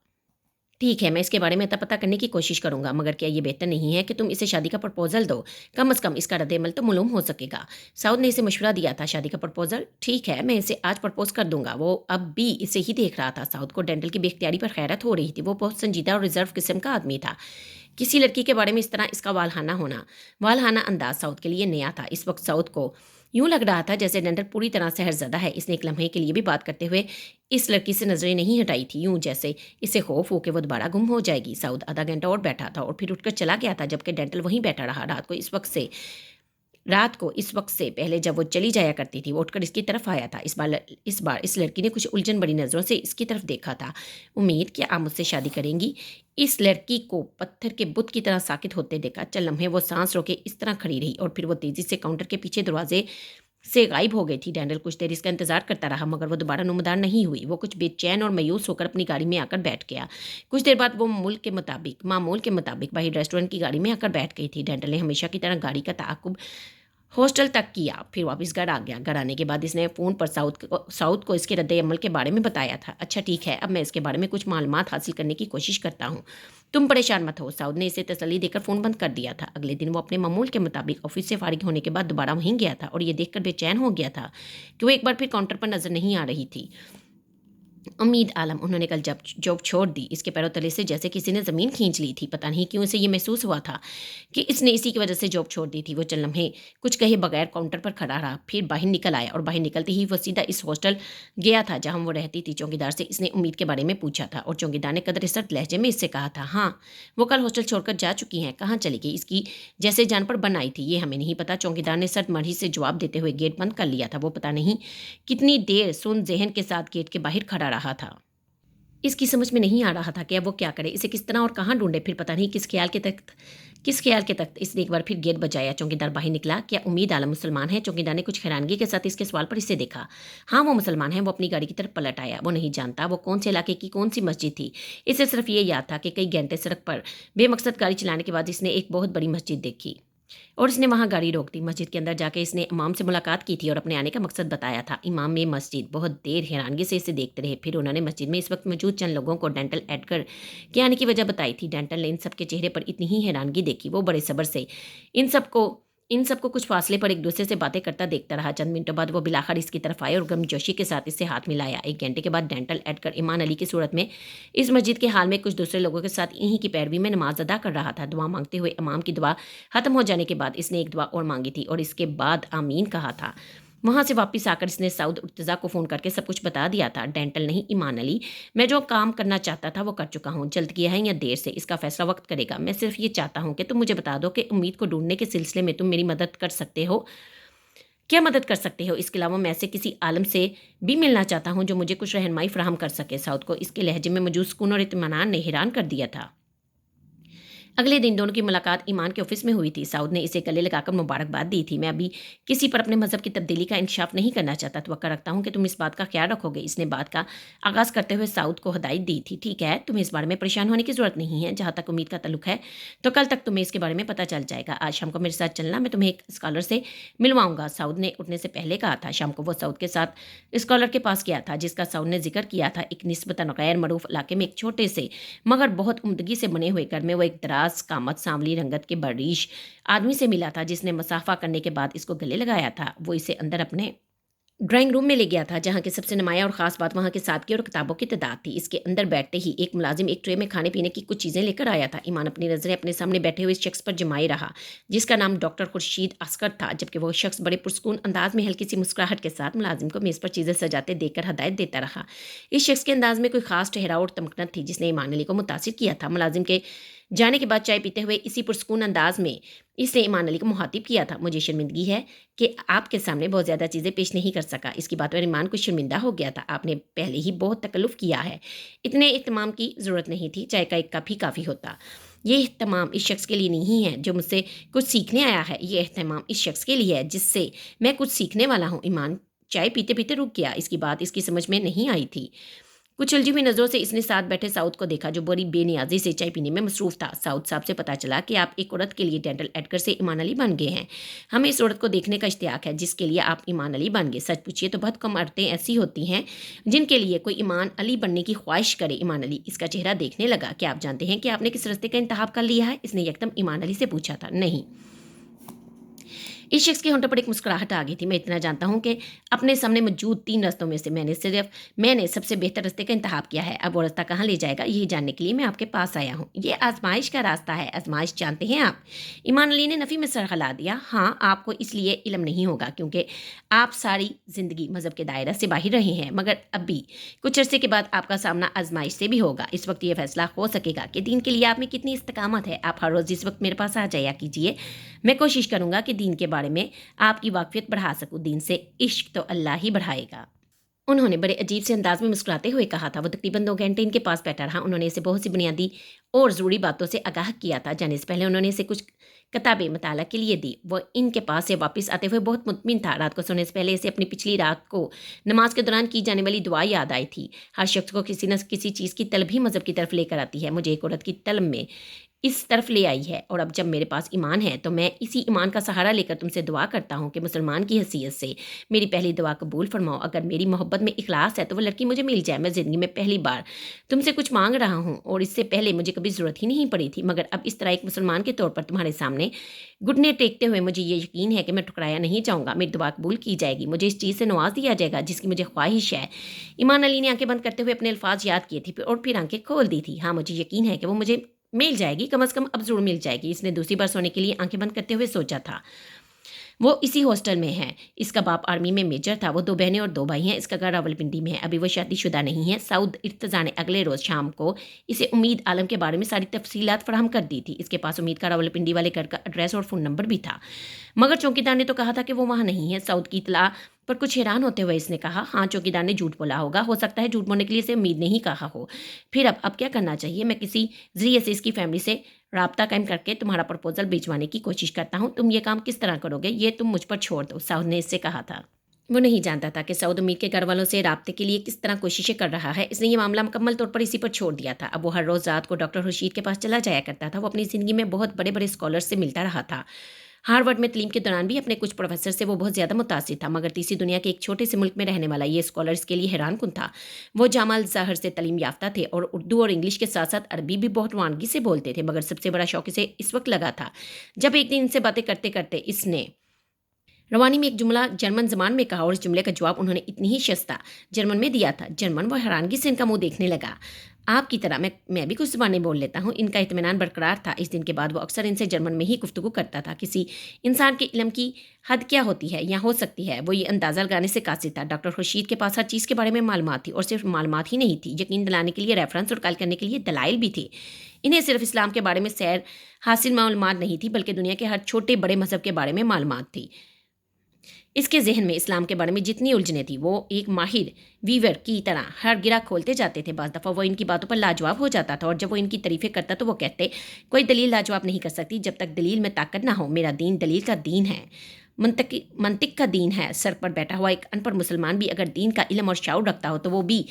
ٹھیک ہے، میں اس کے بارے میں پتہ کرنے کی کوشش کروں گا، مگر کیا یہ بہتر نہیں ہے کہ تم اسے شادی کا پرپوزل دو؟ کم از کم اس کا رد عمل تو معلوم ہو سکے گا۔ سعود نے اسے مشورہ دیا تھا، شادی کا پرپوزل؟ ٹھیک ہے، میں اسے آج پرپوز کر دوں گا۔ وہ اب بھی اسے ہی دیکھ رہا تھا۔ سعود کو ڈینٹل کی بے اختیاری پر حیرت ہو رہی تھی۔ وہ بہت سنجیدہ اور ریزرو قسم کا آدمی تھا۔ کسی لڑکی کے بارے میں اس طرح اس کا والہانہ انداز سعود کے لیے نیا تھا۔ اس وقت سعود کو یوں لگ رہا تھا جیسے ڈینٹل پوری طرح سحر زدہ ہے۔ اس نے ایک لمحے کے لیے بھی بات کرتے ہوئے اس لڑکی سے نظریں نہیں ہٹائی تھی، یوں جیسے اسے خوف ہو کہ وہ دوبارہ گم ہو جائے گی۔ سعود آدھا گھنٹہ اور بیٹھا تھا اور پھر اٹھ کر چلا گیا تھا، جبکہ ڈینٹل وہیں بیٹھا رہا۔ رات کو اس وقت سے پہلے جب وہ چلی جایا کرتی تھی وہ اٹھ کر اس کی طرف آیا تھا۔ اس بار اس لڑکی نے کچھ الجھن بڑی نظروں سے اس کی طرف دیکھا تھا۔ امید کہ آپ مجھ سے شادی کریں گی؟ اس لڑکی کو پتھر کے بت کی طرح ساکت ہوتے دیکھا۔ چند لمحے وہ سانس روکے اس طرح کھڑی رہی اور پھر وہ تیزی سے کاؤنٹر کے پیچھے دروازے سے غائب ہو گئی تھی۔ ڈینٹل کچھ دیر اس کا انتظار کرتا رہا مگر وہ دوبارہ نمودار نہیں ہوئی۔ وہ کچھ بے چین اور مایوس ہو کر اپنی گاڑی میں آ کر بیٹھ گیا۔ کچھ دیر بعد وہ معمول کے مطابق باہر ریسٹورنٹ کی گاڑی میں آ کر بیٹھ گئی تھی۔ ڈینٹل نے ہمیشہ کی طرح گاڑی کا تعاقب हॉस्टल तक किया, फिर वापस घर आ गया। घर आने के बाद इसने फ़ोन पर साउथ को इसके रद्द-ए-अमल के बारे में बताया था। अच्छा ठीक है, अब मैं इसके बारे में कुछ मालूमात हासिल करने की कोशिश करता हूँ। तुम परेशान मत हो। साउथ ने इसे तसल्ली देकर फ़ोन बंद कर दिया था। अगले दिन वो अपने मामूल के मुताबिक ऑफिस से फारिग होने के बाद दोबारा वहीं गया था और ये देखकर बेचैन हो गया था कि वो एक बार फिर काउंटर पर नज़र नहीं आ रही थी। उम्मीद आलम, उन्होंने कल जब जॉब छोड़ दी, इसके पैरों तले से जैसे किसी ने ज़मीन खींच ली थी। पता नहीं क्यों इसे ये महसूस हुआ था कि इसने इसी की वजह से जॉब छोड़ दी थी। वो चंद लम्हे कुछ कहे बगैर काउंटर पर खड़ा रहा, फिर बाहर निकल आया और बाहर निकलते ही वो सीधा इस हॉस्टल गया था जहाँ वो रहती थी। चौकीदार से इसने उम्मीद के बारे में पूछा था और चौकीदार ने कदर सर्द लहजे में इससे कहा था, हाँ वो कल हॉस्टल छोड़कर जा चुकी हैं। कहाँ चली गई? इसकी जैसे जान पर बन आई थी। ये हमें नहीं पता। चौकीदार ने सर्द मर्ही से जवाब देते हुए गेट बंद कर लिया था। वो पता नहीं कितनी देर सुन जहन के साथ गेट के बाहर खड़ा रहा था। इसकी समझ में नहीं आ रहा था कि अब वो क्या करे, इसे किस तरह और कहाँ ढूंढे। फिर पता नहीं किस ख्याल के तख्त इसने एक बार फिर गेट बजाया। चौकीदार बाहर निकला। क्या उम्मीद आलम मुसलमान है? चौकीदार ने कुछ हैरानगी के साथ इसके सवाल पर इसे देखा। हाँ वो मुसलमान है। वो अपनी गाड़ी की तरफ पलट आया। वो नहीं जानता वो कौन से इलाके की कौन सी मस्जिद थी। इसे सिर्फ ये याद था कि कई घंटे सड़क पर बेमकसद गाड़ी चलाने के बाद इसने एक बहुत बड़ी मस्जिद देखी और इसने वहाँ गाड़ी रोक दी। मस्जिद के अंदर जाकर इसने इमाम से मुलाकात की थी और अपने आने का मकसद बताया था। इमाम में मस्जिद बहुत देर हैरानगी से इसे देखते रहे। फिर उन्होंने मस्जिद में इस वक्त मौजूद चंद लोगों को डेंटल एडगर के आने की वजह बताई थी। डेंटल ने इन सब के चेहरे पर इतनी ही हैरानगी देखी। वो बड़े सब्र से इन सबको कुछ फासले पर एक दूसरे से बातें करता देखता रहा। चंद मिनटों बाद वो बिलाखिर इसकी तरफ आए और गर्मजोशी के साथ इससे हाथ मिलाया। एक घंटे के बाद डेंटल एडकर ईमान अली की सूरत में इस मस्जिद के हाल में कुछ दूसरे लोगों के साथ इन्हीं की पैरवी में नमाज अदा कर रहा था। दुआ मांगते हुए इमाम की दुआ खत्म हो जाने के बाद इसने एक दुआ और मांगी थी और इसके बाद आमीन कहा था। वहाँ से वापस आकर इसने साउद उर्तज़ा को फ़ोन करके सब कुछ बता दिया था। डेंटल नहीं, ईमान अली, मैं जो काम करना चाहता था वो कर चुका हूँ। जल्द किया है या देर से इसका फैसला वक्त करेगा। मैं सिर्फ ये चाहता हूँ कि तुम मुझे बता दो कि उम्मीद को ढूंढने के सिलसिले में तुम मेरी मदद कर सकते हो। क्या मदद कर सकते हो? इसके अलावा मैं ऐसे किसी आलम से भी मिलना चाहता हूँ जो मुझे कुछ रहनुमाई फराहम कर सके। साउद को इसके लहजे में मौजूद सुकून और इत्मीनान ने हैरान कर दिया था। अगले दिन दोनों की मुलाकात ईमान के ऑफिस में हुई थी। साउद ने इसे गले लगाकर मुबारकबाद दी थी। मैं अभी किसी पर अपने मजहब की तब्दीली का इंकशाफ नहीं करना चाहता। तवक्का रखता हूँ कि तुम इस बात का ख्याल रखोगे। इसने बात का आगाज़ करते हुए साउद को हदायत दी थी। ठीक है, तुम्हें इस बारे में परेशान होने की ज़रूरत नहीं है। जहाँ तक उम्मीद का तल्लुक है तो कल तक तुम्हें इसके बारे में पता चल जाएगा। आज शाम को मेरे साथ चलना, मैं तुम्हें एक स्कॉलर से मिलवाऊंगा। साउद ने उठने से पहले कहा था। शाम को वो साउद के साथ स्कॉलर के पास गया था जिसका साउद ने जिक्र किया था। एक निस्बतन गैर मरूफ इलाके में एक छोटे से मगर बहुत उम्दगी से बने हुए घर में वो एक दराज कामत सांवली रंगत के बरीश आदमी से मिला था जिसने मुसाफा करने के बाद इसको गले लगाया था। वो इसे अंदर अपने ड्राइंग रूम में ले गया था जहाँ की सबसे नुमाया और ख़ास बात वहाँ के सादगी और किताबों की तादाद थी। इसके अंदर बैठते ही एक मुलाजिम एक ट्रे में खाने पीने की कुछ चीज़ें लेकर आया था। ईमान अपनी नज़रें अपने सामने बैठे हुए इस शख्स पर जमाए रहा जिसका नाम डॉक्टर खुर्शीद असगर था, जबकि वो शख्स बड़े पुरस्कून अंदाज में हल्की सी मुस्कुराहट के साथ मुलाजिम को मेज़ पर चीज़ें सजाते देखकर हदायत देता रहा। इस शख्स के अंदाज में कोई खास ठहराव और तमकनत थी जिसने ईमान अली को मुतासिर किया था। मुलाजिम के जाने के बाद चाय पीते हुए इसी पुरस्कून अंदाज में इसने ईमान अली को मुहातिब किया था। मुझे शर्मिंदगी है कि आपके सामने बहुत ज़्यादा चीज़ें पेश नहीं कर सका। इसकी बात पर ईमान कुछ शर्मिंदा हो गया था। आपने पहले ही बहुत तकल्लुफ़ किया है, इतने इत्माम की ज़रूरत नहीं थी। चाय का एक कप ही काफ़ी होता। ये एहतमाम इस शख्स के लिए नहीं है जो मुझसे कुछ सीखने आया है, ये एहतमाम इस शख्स के लिए है जिससे मैं कुछ सीखने वाला हूँ। ईमान चाय पीते पीते रुक गया। इसकी बात इसकी समझ में नहीं आई थी। कुछ उलझी हुई नज़रों से इसने साथ बैठे साउद को देखा जो बड़ी बेनियाजी से चाय पीने में मसरूफ़ था। साउद साहब से पता चला कि आप एक औरत के लिए डेंटल एडकर से ईमान अली बन गए हैं। हमें इस औरत को देखने का इश्तियाक है जिसके लिए आप ईमान अली बन गए। सच पूछिए तो बहुत कम औरतें ऐसी होती हैं जिनके लिए कोई ईमान अली बनने की ख्वाहिश करे। ईमान अली इसका चेहरा देखने लगा। क्या आप जानते हैं कि आपने किस रास्ते का इंतखाब कर लिया है? इसने यकदम ईमान अली से पूछा था। नहीं। इस शख्स के होंठों पर एक मुस्कुराहट आ गई थी। मैं इतना जानता हूँ कि अपने सामने मौजूद 3 रास्तों में से मैंने सबसे बेहतर रास्ते का इंतखाब किया है। अब वो रास्ता कहाँ ले जाएगा यही जानने के लिए मैं आपके पास आया हूँ। ये आजमाइश का रास्ता है। आजमाइश जानते हैं आप? ईमान अली ने नफ़ी में सर हिला दिया। हाँ, आपको इसलिए इल्म नहीं होगा क्योंकि आप सारी ज़िंदगी मज़हब के दायरा से बाहर रहे हैं, मगर अभी कुछ अरसे के बाद आपका सामना आजमाइश से भी होगा। इस वक्त ये फैसला हो सकेगा कि दीन के लिए आप में कितनी इस्तकामत है। आप हर रोज़ इस वक्त मेरे पास आ जाया कीजिए। मैं कोशिश करूँगा कि दीन के बारे में आपकी वाकफियत बढ़ा सकूँ। दीन से इश्क तो अल्लाह ही बढ़ाएगा। उन्होंने बड़े अजीब से अंदाज में मुस्कुराते हुए कहा था। वो तकरीबन 2 घंटे इनके पास बैठा रहा। उन्होंने इसे बहुत सी बुनियादी और ज़रूरी बातों से आगाह किया था। जाने से पहले उन्होंने इसे कुछ किताबें मताला के लिए दी। वो इनके पास से वापस आते हुए बहुत मुतमिन था। रात को सोने से पहले इसे अपनी पिछली रात को नमाज के दौरान की जाने वाली दुआ याद आई थी। हर शख्स को किसी न किसी चीज़ की तलब ही मज़हब की तरफ लेकर आती है। मुझे एक औरत की तलब में اس طرف لے آئی ہے، اور اب جب میرے پاس ایمان ہے تو میں اسی ایمان کا سہارا لے کر تم سے دعا کرتا ہوں کہ مسلمان کی حیثیت سے میری پہلی دعا قبول فرماؤ۔ اگر میری محبت میں اخلاص ہے تو وہ لڑکی مجھے مل جائے۔ میں زندگی میں پہلی بار تم سے کچھ مانگ رہا ہوں، اور اس سے پہلے مجھے کبھی ضرورت ہی نہیں پڑی تھی، مگر اب اس طرح ایک مسلمان کے طور پر تمہارے سامنے گھٹنے ٹیکتے ہوئے مجھے یہ یقین ہے کہ میں ٹھکرایا نہیں جاؤں گا، میری دعا قبول کی جائے گی، مجھے اس چیز سے نواز دیا جائے گا جس کی مجھے خواہش ہے۔ ایمان علی نے آنکھیں بند کرتے ہوئے اپنے الفاظ یاد کیے تھے اور پھر آنکھیں کھول دی تھی۔ ہاں، مجھے یقین ہے کہ وہ مجھے مل جائے گی، کم از کم اب ضرور مل جائے گی۔ اس نے دوسری بار سونے کے لیے آنکھیں بند کرتے ہوئے سوچا تھا۔ وہ اسی ہاسٹل میں ہے، اس کا باپ آرمی میں میجر تھا، وہ 2 بہنیں اور 2 بھائی ہیں، اس کا گھر راولپنڈی میں ہے، ابھی وہ شادی شدہ نہیں ہے۔ سعود ارتضیٰ نے اگلے روز شام کو اسے امید عالم کے بارے میں ساری تفصیلات فراہم کر دی تھی۔ اس کے پاس امید کا راولپنڈی والے گھر کا ایڈریس اور فون نمبر بھی تھا، مگر چوکیدار نے تو کہا تھا کہ وہ وہاں نہیں ہے۔ سعود کی اطلاع پر کچھ حیران ہوتے ہوئے اس نے کہا، ہاں چوکیدار نے جھوٹ بولا ہوگا، ہو سکتا ہے جھوٹ بولنے کے لیے اسے امید نہیں کہا ہو۔ پھر اب کیا کرنا چاہیے؟ میں کسی ذریعے سے اس کی فیملی سے رابطہ قائم کر کے تمہارا پرپوزل بھیجوانے کی کوشش کرتا ہوں، تم یہ کام کس طرح کرو گے یہ تم مجھ پر چھوڑ دو، سعود نے اس سے کہا تھا۔ وہ نہیں جانتا تھا کہ سعود امید کے گھر والوں سے رابطے کے لیے کس طرح کوششیں کر رہا ہے، اس نے یہ معاملہ مکمل طور پر اسی پر چھوڑ دیا تھا۔ اب وہ ہر روز رات کو ڈاکٹر خورشید کے پاس چلا جایا کرتا تھا، وہ اپنی زندگی میں بہت بڑے بڑے اسکالر سے ملتا رہا تھا، ہارورڈ میں تعلیم کے دوران بھی اپنے کچھ پروفیسر سے وہ بہت زیادہ متاثر تھا، مگر تیسری دنیا کے ایک چھوٹے سے ملک میں رہنے والا یہ اسکالرس کے لیے حیران کن تھا۔ وہ جامعہ الازہر سے تعلیم یافتہ تھے اور اردو اور انگلش کے ساتھ ساتھ عربی بھی بہت روانگی سے بولتے تھے، مگر سب سے بڑا شوق اسے اس وقت لگا تھا جب ایک دن ان سے باتیں کرتے کرتے اس نے روانی میں ایک جملہ جرمن زبان میں کہا، اور اس جملے کا جواب انہوں نے اتنی ہی شستہ جرمن میں دیا تھا۔ جرمن وہ حیرانگی سے ان کا منہ دیکھنے لگا۔ آپ کی طرح میں بھی کچھ زبانیں بول لیتا ہوں، ان کا اطمینان برقرار تھا۔ اس دن کے بعد وہ اکثر ان سے جرمن میں ہی گفتگو کرتا تھا۔ کسی انسان کے علم کی حد کیا ہوتی ہے یا ہو سکتی ہے، وہ یہ اندازہ لگانے سے قاصر تھا۔ ڈاکٹر خورشید کے پاس ہر چیز کے بارے میں معلومات تھی، اور صرف معلومات ہی نہیں تھی، یقین دلانے کے لیے ریفرنس اور قائل کرنے کے لیے دلائل بھی تھے۔ انہیں صرف اسلام کے بارے میں سیر حاصل معلومات نہیں تھی، بلکہ دنیا کے ہر چھوٹے بڑے مذہب کے بارے میں معلومات تھی۔ اس کے ذہن میں اسلام کے بارے میں جتنی الجھنیں تھیں، وہ ایک ماہر ویور کی طرح ہر گرہ کھولتے جاتے تھے۔ بعض دفعہ وہ ان کی باتوں پر لاجواب ہو جاتا تھا، اور جب وہ ان کی تعریفیں کرتا تو وہ کہتے، کوئی دلیل لاجواب نہیں کر سکتی جب تک دلیل میں طاقت نہ ہو۔ میرا دین دلیل کا دین ہے، منطق کا دین ہے۔ سر پر بیٹھا ہوا ایک ان پڑھ مسلمان بھی اگر دین کا علم اور شعور رکھتا ہو تو وہ بھی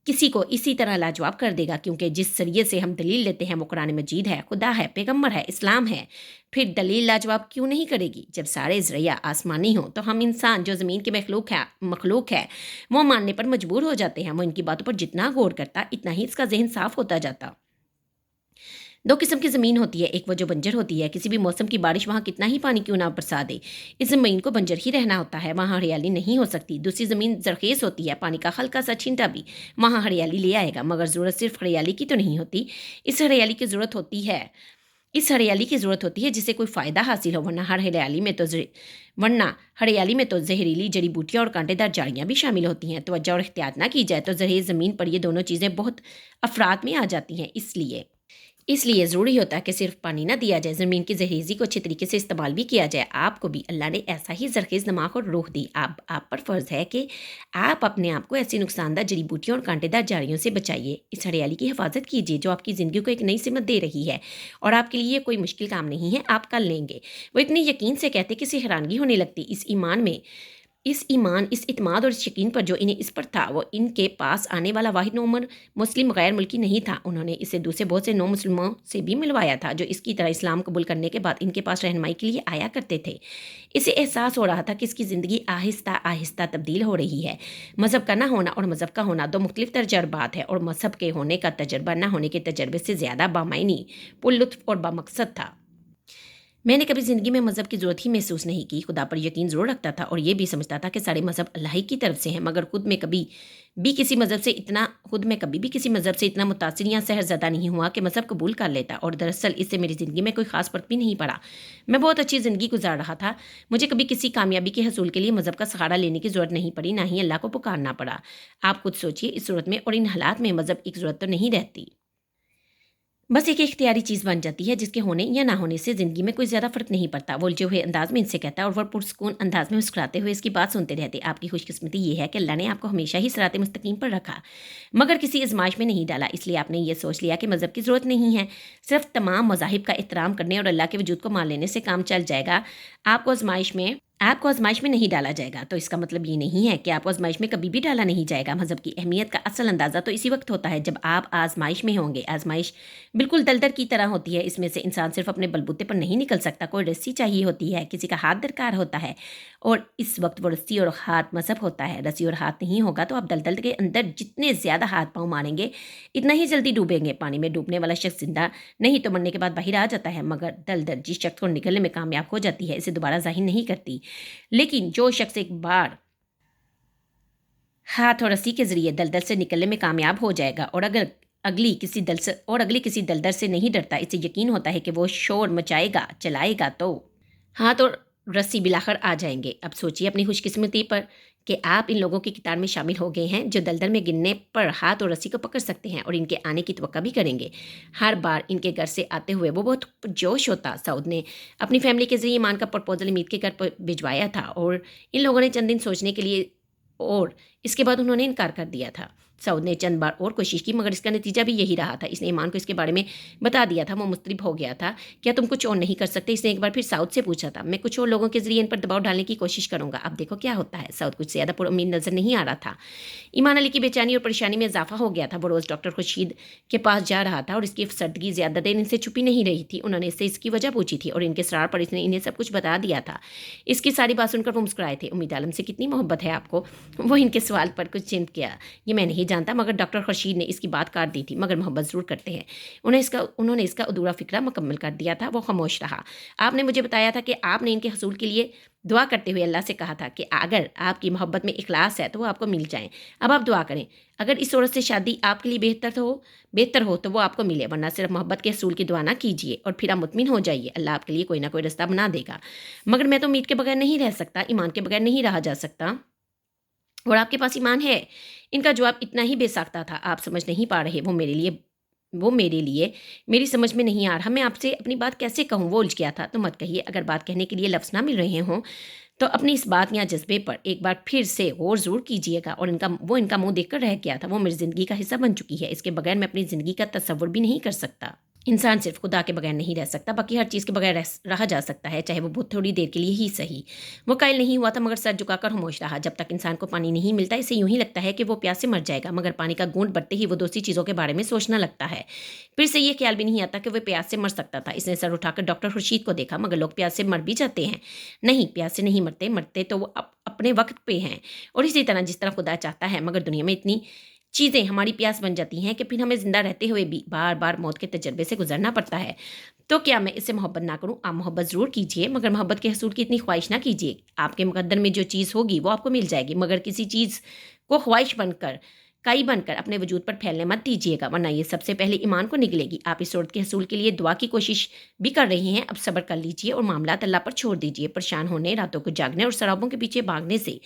کسی کو اسی طرح لاجواب کر دے گا، کیونکہ جس ذریعے سے ہم دلیل لیتے ہیں وہ قرآن مجید ہے، خدا ہے، پیغمبر ہے، اسلام ہے۔ پھر دلیل لاجواب کیوں نہیں کرے گی؟ جب سارے ذریعہ آسمانی ہوں تو ہم انسان جو زمین کے مخلوق ہے وہ ماننے پر مجبور ہو جاتے ہیں۔ وہ ان کی باتوں پر جتنا غور کرتا اتنا ہی اس کا ذہن صاف ہوتا جاتا۔ 2 قسم کی زمین ہوتی ہے، ایک وہ جو بنجر ہوتی ہے، کسی بھی موسم کی بارش وہاں کتنا ہی پانی کیوں نہ برسا دے، اس زمین کو بنجر ہی رہنا ہوتا ہے، وہاں ہریالی نہیں ہو سکتی۔ دوسری زمین زرخیز ہوتی ہے، پانی کا ہلکا سا چھینٹا بھی وہاں ہریالی لے آئے گا، مگر ضرورت صرف ہریالی کی تو نہیں ہوتی، اس ہریالی کی ضرورت ہوتی ہے جسے کوئی فائدہ حاصل ہو، ورنہ ہریالی میں تو زہریلی جڑی بوٹیاں اور کانٹے دار جھاڑیاں بھی شامل ہوتی ہیں۔ توجہ اور احتیاط نہ کی جائے تو زرخیز زمین پر یہ دونوں چیزیں بہت افراد میں آ جاتی ہیں۔ اس لیے ضروری ہوتا ہے کہ صرف پانی نہ دیا جائے، زمین کی زرخیزی کو اچھے طریقے سے استعمال بھی کیا جائے۔ آپ کو بھی اللہ نے ایسا ہی زرخیز دماغ اور روح دی۔ آپ پر فرض ہے کہ آپ اپنے آپ کو ایسی نقصان دہ جڑی بوٹیوں اور کانٹے دار جھاڑیوں سے بچائیے، اس ہریالی کی حفاظت کیجیے جو آپ کی زندگی کو ایک نئی سمت دے رہی ہے، اور آپ کے لیے یہ کوئی مشکل کام نہیں ہے، آپ کر لیں گے۔ وہ اتنے یقین سے کہتے کہ اسے حیرانگی ہونے لگتی، اس اعتماد اور اس یقین پر جو انہیں اس پر تھا۔ وہ ان کے پاس آنے والا واحد نو مسلم غیر ملکی نہیں تھا، انہوں نے اسے دوسرے بہت سے نو مسلموں سے بھی ملوایا تھا جو اس کی طرح اسلام قبول کرنے کے بعد ان کے پاس رہنمائی کے لیے آیا کرتے تھے۔ اسے احساس ہو رہا تھا کہ اس کی زندگی آہستہ آہستہ تبدیل ہو رہی ہے۔ مذہب کا نہ ہونا اور مذہب کا ہونا 2 مختلف تجربات ہیں، اور مذہب کے ہونے کا تجربہ نہ ہونے کے تجربے سے زیادہ بامعنی، پرلطف اور بامقصد تھا۔ میں نے کبھی زندگی میں مذہب کی ضرورت ہی محسوس نہیں کی، خدا پر یقین ضرور رکھتا تھا اور یہ بھی سمجھتا تھا کہ سارے مذہب اللہ ہی کی طرف سے ہیں، مگر خود میں کبھی بھی کسی مذہب سے اتنا متاثر یا سحر زدہ نہیں ہوا کہ مذہب قبول کر لیتا، اور دراصل اس سے میری زندگی میں کوئی خاص فرق بھی نہیں پڑا۔ میں بہت اچھی زندگی گزار رہا تھا، مجھے کبھی کسی کامیابی کے حصول کے لیے مذہب کا سہارا لینے کی ضرورت نہیں پڑی، نہ ہی اللہ کو پکارنا پڑا۔ آپ خود سوچئے، اس صورت میں اور ان حالات میں مذہب ایک ضرورت تو نہیں رہتی، بس ایک اختیاری چیز بن جاتی ہے جس کے ہونے یا نہ ہونے سے زندگی میں کوئی زیادہ فرق نہیں پڑتا۔ وہ الجھے ہوئے انداز میں ان سے کہتا اور وہ پرسکون انداز میں مسکراتے ہوئے اس کی بات سنتے رہتے۔ آپ کی خوش قسمتی یہ ہے کہ اللہ نے آپ کو ہمیشہ ہی صراط مستقیم پر رکھا، مگر کسی آزمائش میں نہیں ڈالا، اس لیے آپ نے یہ سوچ لیا کہ مذہب کی ضرورت نہیں ہے، صرف تمام مذاہب کا احترام کرنے اور اللہ کے وجود کو مان لینے سے کام چل جائے گا۔ آپ کو آزمائش میں आपको आज़माइश में नहीं डाला जाएगा, तो इसका मतलब ये नहीं है कि आपको आज़माइश में कभी भी डाला नहीं जाएगा। मज़हब की अहमियत का असल अंदाज़ा तो इसी वक्त होता है जब आप आज़माइश में होंगे। आज़माइश बिल्कुल दलदल की तरह होती है, इसमें से इंसान सिर्फ अपने बलबूते पर नहीं निकल सकता, कोई रस्सी चाहिए होती है, किसी का हाथ दरकार होता है, और इस वक्त वो रस्सी और हाथ मज़हब होता है। रस्सी और हाथ नहीं होगा तो आप दलदल के अंदर जितने ज़्यादा हाथ पाँव मारेंगे इतना ही जल्दी डूबेंगे। पानी में डूबने वाला शख्स जिंदा नहीं तो मरने के बाद बाहर आ जाता है, मगर दलदल जिस शख्स को निकलने में कामयाब हो जाती है इसे दोबारा ज़ाहिर नहीं करती। लेकिन जो शख्स एक बार हाथ और रस्सी के ज़रिए दलदल से निकलने में कामयाब हो जाएगा और अगली किसी दलदल से नहीं डरता, इसे यकीन होता है कि वो शोर मचाएगा, चलाएगा तो हाथ और रस्सी बिलाखर आ जाएंगे। अब सोचिए अपनी खुशकिस्मती पर कि आप इन लोगों की कतार में शामिल हो गए हैं जो दलदल में गिरने पर हाथ और रस्सी को पकड़ सकते हैं और इनके आने की तवक्का भी करेंगे। हर बार इनके घर से आते हुए वो बहुत जोश होता। सऊद ने अपनी फैमिली के जरिए ईमान का प्रपोजल उम्मीद के घर पर भिजवाया था और इन लोगों ने चंद दिन सोचने के लिए और इसके बाद उन्होंने इनकार कर दिया था। सऊद ने चंद बार और कोशिश की मगर इसका नतीजा भी यही रहा था। इसने ईमान को इसके बारे में बता दिया था। वो मुस्तरिब हो गया था। क्या तुम कुछ और नहीं कर सकते? इसने एक बार फिर सऊद से पूछा था। मैं कुछ और लोगों के जरिए इन पर दबाव डालने की कोशिश करूंगा, अब देखो क्या होता है। सऊद कुछ ज़्यादा पुरुम्मीद नजर नहीं आ रहा था। ईमान अली की बेचैनी और परेशानी में इजाफा हो गया था। वो रोज़ डॉक्टर खुर्शीद के पास जा रहा था और इसकी सर्दगी ज़्यादा देर इनसे छुपी नहीं रही थी। उन्होंने इससे इसकी वजह पूछी थी और इनके सरार पर इसने इन्हें सब कुछ बता दिया था। इसकी सारी बात सुनकर वो मुस्कुराए थे। उम्मीद आलम से कितनी मोहब्बत है आपको? वो इनके सवाल पर कुछ चिंत किया। ये मैं नहीं जानता, मगर डॉक्टर खुर्शीद ने इसकी बात काट दी थी। मगर मोहब्बत ज़रूर करते हैं। उन्होंने इसका अधूरा फिक्रा मुकम्मल कर दिया था। वो खामोश रहा। आपने मुझे बताया था कि आपने इनके हसूल के लिए दुआ करते हुए अल्लाह से कहा था कि अगर आपकी मोहब्बत में इखलास है तो वो आपको मिल जाएं। अब आप दुआ करें, अगर इस औरत से शादी आपके लिए बेहतर हो तो वो आपको मिले, वरना सिर्फ मोहब्बत के हसूल की दुआ ना कीजिए और फिर आप मुतमिन हो जाइए। अल्लाह आपके लिए कोई ना कोई रास्ता बना देगा। मगर मैं तो उम्मीद के बगैर नहीं रह सकता, ईमान के बगैर नहीं रहा जा सकता, और आपके पास ईमान है। इनका जवाब इतना ही बेसाख्ता था। आप समझ नहीं पा रहे। वो मेरे लिए मेरी समझ में नहीं आ रहा। मैं आपसे अपनी बात कैसे कहूँ? वो उलझ गया था। तो मत कहिए। अगर बात कहने के लिए लफ्ज़ ना मिल रहे हों तो अपनी इस बात या जज्बे पर एक बार फिर से गौर ज़रूर कीजिएगा। और इनका मुंह देखकर रह गया था। वो मेरी ज़िंदगी का हिस्सा बन चुकी है। इसके बगैर मैं अपनी ज़िंदगी का तसव्वुर भी नहीं कर सकता। इंसान सिर्फ खुदा के बगैर नहीं रह सकता, बाकी हर चीज़ के बगैर रहा जा सकता है, चाहे वो बहुत थोड़ी देर के लिए ही सही। वो कायल नहीं हुआ था मगर सर झुकाकर खामोश रहा। जब तक इंसान को पानी नहीं मिलता इसे यूं ही लगता है कि वो प्यास से मर जाएगा, मगर पानी का घूंट बढ़ते ही वो दूसरी चीज़ों के बारे में सोचना लगता है। फिर से ये ख्याल भी नहीं आता कि वो प्यास से मर सकता था। इसने सर उठाकर डॉक्टर खुर्शीद को देखा। मगर लोग प्यास से मर भी जाते हैं। नहीं, प्यास से नहीं मरते तो वो अपने वक्त पे हैं, और इसी तरह जिस तरह खुदा चाहता है। मगर दुनिया में इतनी चीज़ें हमारी प्यास बन जाती हैं कि फिर हमें ज़िंदा रहते हुए भी बार बार मौत के तजर्बे से गुजरना पड़ता है। तो क्या मैं इससे मोहब्बत ना करूं? आप मोहब्बत ज़रूर कीजिए, मगर मोहब्बत के हसूल की इतनी ख्वाहिश ना कीजिए। आपके मुकद्दर में जो चीज़ होगी वो आपको मिल जाएगी, मगर किसी चीज़ को ख्वाहिश बनकर, काई बनकर अपने वजूद पर फैलने मत दीजिएगा, वरना ये सबसे पहले ईमान को निकलेगी। आप इस औरत के हसूल के लिए दुआ की कोशिश भी कर रही हैं। अब सब्र कर लीजिए और मामलात अल्लाह पर छोड़ दीजिए। परेशान होने, रातों को जागने और शराबों के पीछे भागने से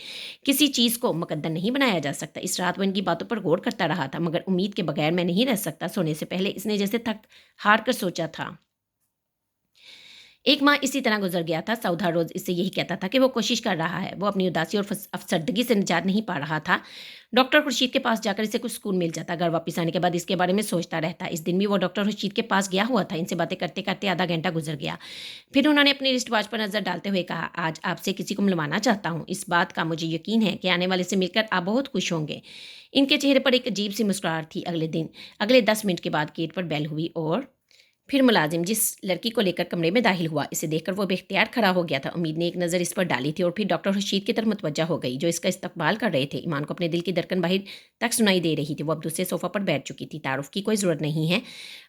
किसी चीज़ को मुकद्दर नहीं बनाया जा सकता। इस रात वो इनकी बातों पर गौर करता रहा था, मगर उम्मीद के बगैर मैं नहीं रह सकता। सोने से पहले इसने जैसे थक हार कर सोचा था। एक माह इसी तरह गुजर गया था। सऊद हर रोज़ इससे यही कहता था कि वो कोशिश कर रहा है। वो अपनी उदासी और अफसरदगी से निजात नहीं पा रहा था। डॉक्टर खुर्शीद के पास जाकर इसे कुछ सुकून मिल जाता। घर वापस आने के बाद इसके बारे में सोचता रहता। इस दिन भी वो डॉक्टर खुर्शीद के पास गया हुआ था। इनसे बातें करते करते आधा घंटा गुजर गया। फिर उन्होंने अपनी रिस्ट वॉच पर नज़र डालते हुए कहा, आज आपसे किसी को मिलवाना चाहता हूँ। इस बात का मुझे यकीन है कि आने वाले से मिलकर आप बहुत खुश होंगे। इनके चेहरे पर एक अजीब सी मुस्कुराहट थी। अगले 10 मिनट के बाद गेट पर बेल हुई और फिर मुलाजिम जिस लड़की को लेकर कमरे में दाखिल हुआ। इसे देखकर वो बेख्तियार खड़ा हो गया था। उम्मीद ने एक नज़र इस पर डाली थी और फिर डॉक्टर खुर्शीद की तरफ मुतवज्जा हो गई, जो इसका इस्तकबाल कर रहे थे। ईमान को अपने दिल की धड़कन बाहर तक सुनाई दे रही थी। वो अब दूसरे सोफ़ा पर बैठ चुकी थी। तारुफ की कोई ज़रूरत नहीं है।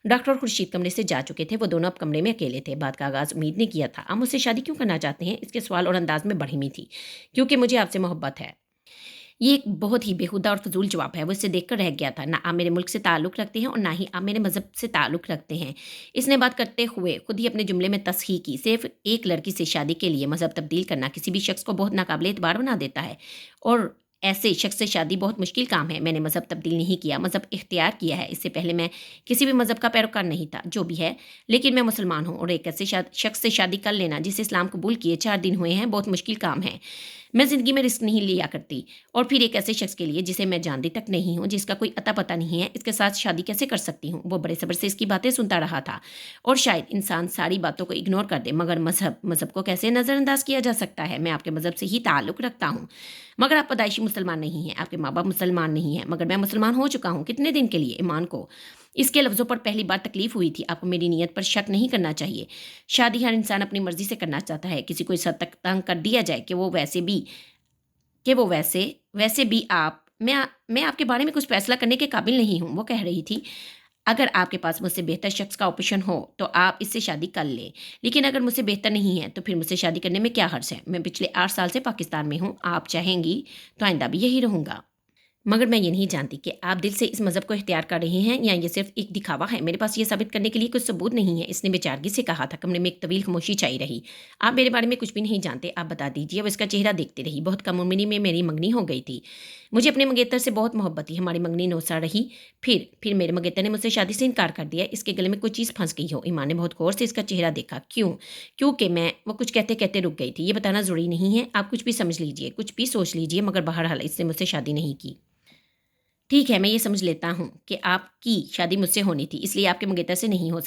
डॉक्टर खुर्शीद कमरे से जा चुके थे। वो दोनों अब कमरे में अकेले थे। बात का आगाज़ उम्मीद ने किया था। आप मुझसे शादी क्यों करना चाहते हैं? इसके सवाल और अंदाज में बढ़ी थी। क्योंकि मुझे आपसे मोहब्बत है। ये एक बहुत ही बेहुदा और फजूल जवाब है। वो इसे देखकर रह गया था। ना आप मेरे मुल्क से ताल्लुक़ रखते हैं और ना ही आप मेरे मज़हब से ताल्लुक़ रखते हैं। इसने बात करते हुए खुद ही अपने जुमले में तस्हीह की। सिर्फ एक लड़की से शादी के लिए मज़हब तब्दील करना किसी भी शख्स को बहुत नाकाबिल एतबार बना देता है, और ऐसे शख्स से शादी बहुत मुश्किल काम है। मैंने मज़हब तब्दील नहीं किया, मज़हब इख्तियार किया है। इससे पहले मैं किसी भी मज़हब का पैरोकार नहीं था, जो भी है, लेकिन मैं मुसलमान हूँ। और एक ऐसे शख्स से शादी कर लेना जिसे इस्लाम कबूल किए 4 दिन हुए हैं, बहुत मुश्किल काम है। मैं ज़िंदगी में रिस्क नहीं लिया करती, और फिर एक ऐसे शख्स के लिए जिसे मैं जानती तक नहीं हूँ, जिसका कोई अता पता नहीं है, इसके साथ शादी कैसे कर सकती हूँ। वो बड़े सब्र से इसकी बातें सुनता रहा था। और शायद इंसान सारी बातों को इग्नोर कर दे, मगर मज़हब को कैसे नज़रअंदाज किया जा सकता है। मैं आपके मज़हब से ही ताल्लुक़ रखता हूँ, मगर आप पैदाइशी मुसलमान नहीं हैं, आपके माँ बाप मुसलमान नहीं हैं, मगर मैं मुसलमान हो चुका हूँ। कितने दिन के लिए? ईमान को इसके लफ्ज़ों पर पहली बार तकलीफ़ हुई थी। आपको मेरी नीयत पर शक नहीं करना चाहिए। शादी हर इंसान अपनी मर्ज़ी से करना चाहता है। किसी को इस हद तक तंग कर दिया जाए कि वो वैसे भी मैं आपके बारे में कुछ फ़ैसला करने के काबिल नहीं हूँ। वो कह रही थी, अगर आपके पास मुझसे बेहतर शख्स का ऑप्शन हो तो आप इससे शादी कर लें, लेकिन अगर मुझसे बेहतर नहीं है तो फिर मुझसे शादी करने में क्या हर्ज है। मैं पिछले 8 साल से पाकिस्तान में हूँ। आप चाहेंगी तो आइंदा भी यही रहूँगा। मगर मैं ये नहीं जानती कि आप दिल से इस मज़हब को इख्तियार कर रहे हैं या ये सिर्फ एक दिखावा है। मेरे पास ये साबित करने के लिए कुछ सबूत नहीं है, इसने बेचारगी से कहा था। कमरे में एक तवील खामोशी छाई रही। आप मेरे बारे में कुछ भी नहीं जानते, आप बता दीजिए। वो इसका चेहरा देखती रही। बहुत कम उम्र में मेरी मंगनी हो गई थी। मुझे अपने मंगेतर से बहुत मोहब्बत थी। हमारी मंगनी 9 साल रही। फिर मेरे मंगेतर ने मुझसे शादी से इनकार कर दिया। इसके गले में कोई चीज़ फंस गई हो। ईमान ने बहुत गौर से इसका चेहरा देखा। क्योंकि वो कुछ कहते कहते रुक गई थी। ये बताना ज़रूरी नहीं है, आप कुछ भी समझ लीजिए, कुछ भी सोच लीजिए, मगर बहरहाल इसने मुझसे शादी नहीं की। ठीक है, मैं ये समझ लेता हूँ कि आपकी शादी मुझसे होनी थी, इसलिए आपके मंगेतर से नहीं हो